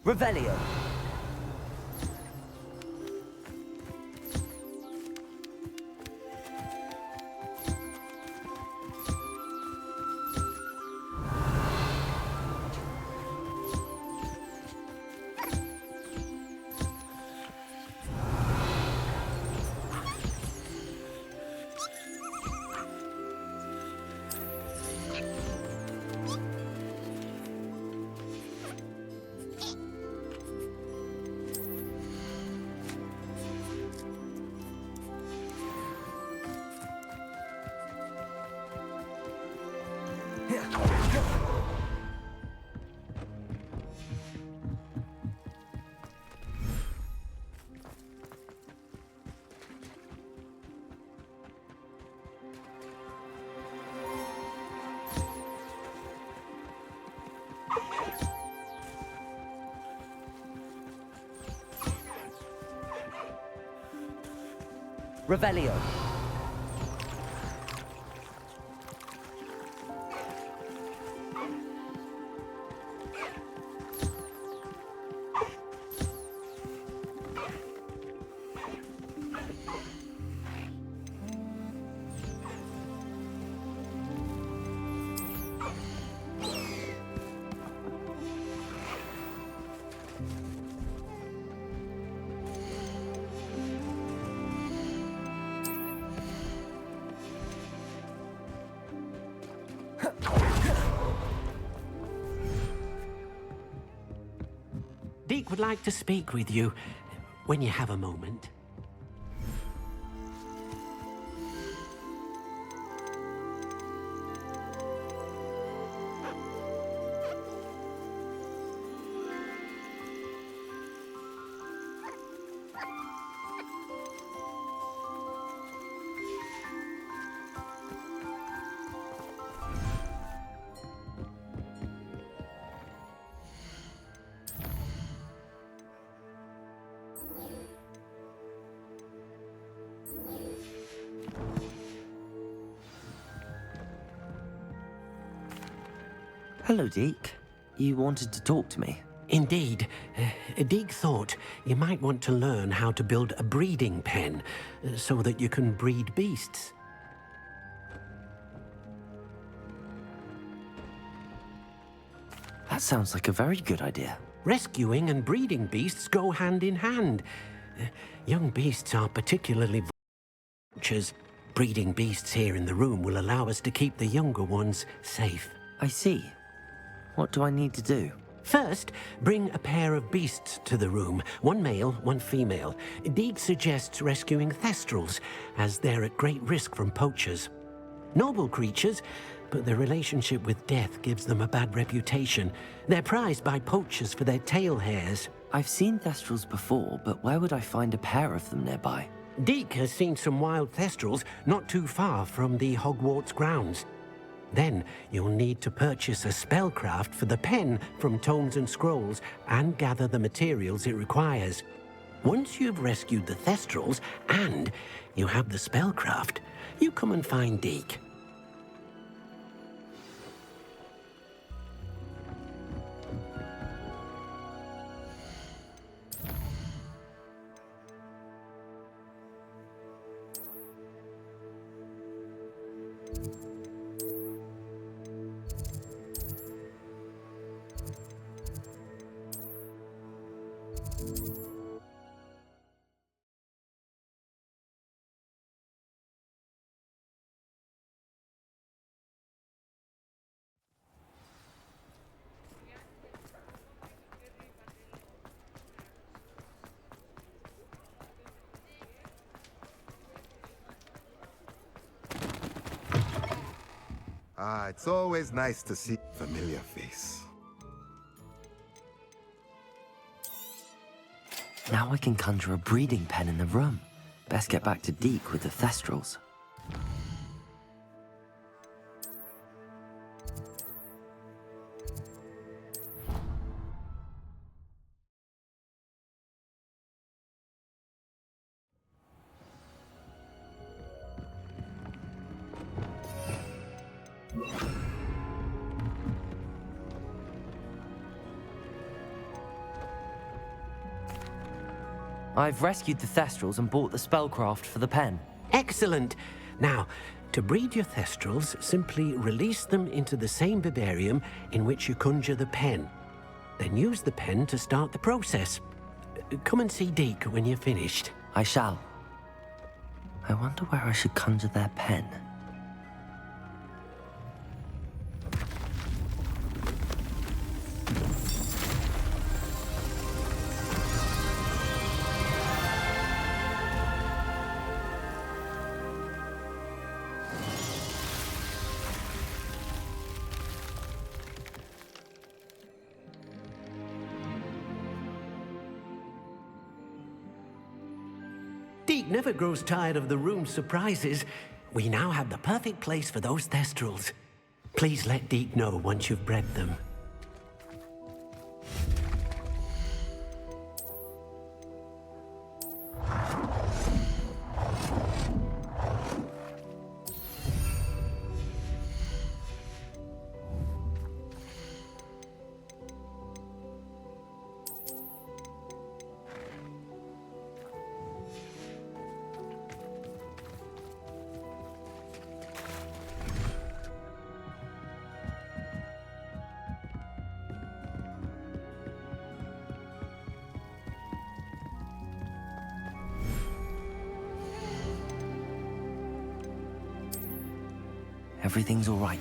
Revelio. Revelio. Deke would like to speak with you when you have a moment. Hello, Deke. You wanted to talk to me? Indeed. Deke thought you might want to learn how to build a breeding pen so that you can breed beasts. That sounds like a very good idea. Rescuing and breeding beasts go hand in hand. Young beasts are particularly vultures. Breeding beasts here in the room will allow us to keep the younger ones safe. I see. What do I need to do? First, bring a pair of beasts to the room. One male, one female. Deke suggests rescuing thestrals, as they're at great risk from poachers. Noble creatures, but their relationship with death gives them a bad reputation. They're prized by poachers for their tail hairs. I've seen thestrals before, but where would I find a pair of them nearby? Deke has seen some wild thestrals not too far from the Hogwarts grounds. Then you'll need to purchase a spellcraft for the pen from Tomes and Scrolls and gather the materials it requires. Once you've rescued the thestrals and you have the spellcraft, you come and find Deke. Ah, it's always nice to see a familiar face. Now I can conjure a breeding pen in the room. Best get back to Deke with the Thestrals. I've rescued the Thestrals and bought the spellcraft for the pen. Excellent. Now, to breed your Thestrals, simply release them into the same vivarium in which you conjure the pen. Then use the pen to start the process. Come and see Deke when you're finished. I shall. I wonder where I should conjure their pen. Deke never grows tired of the room's surprises. We now have the perfect place for those Thestrals. Please let Deke know once you've bred them. Everything's all right.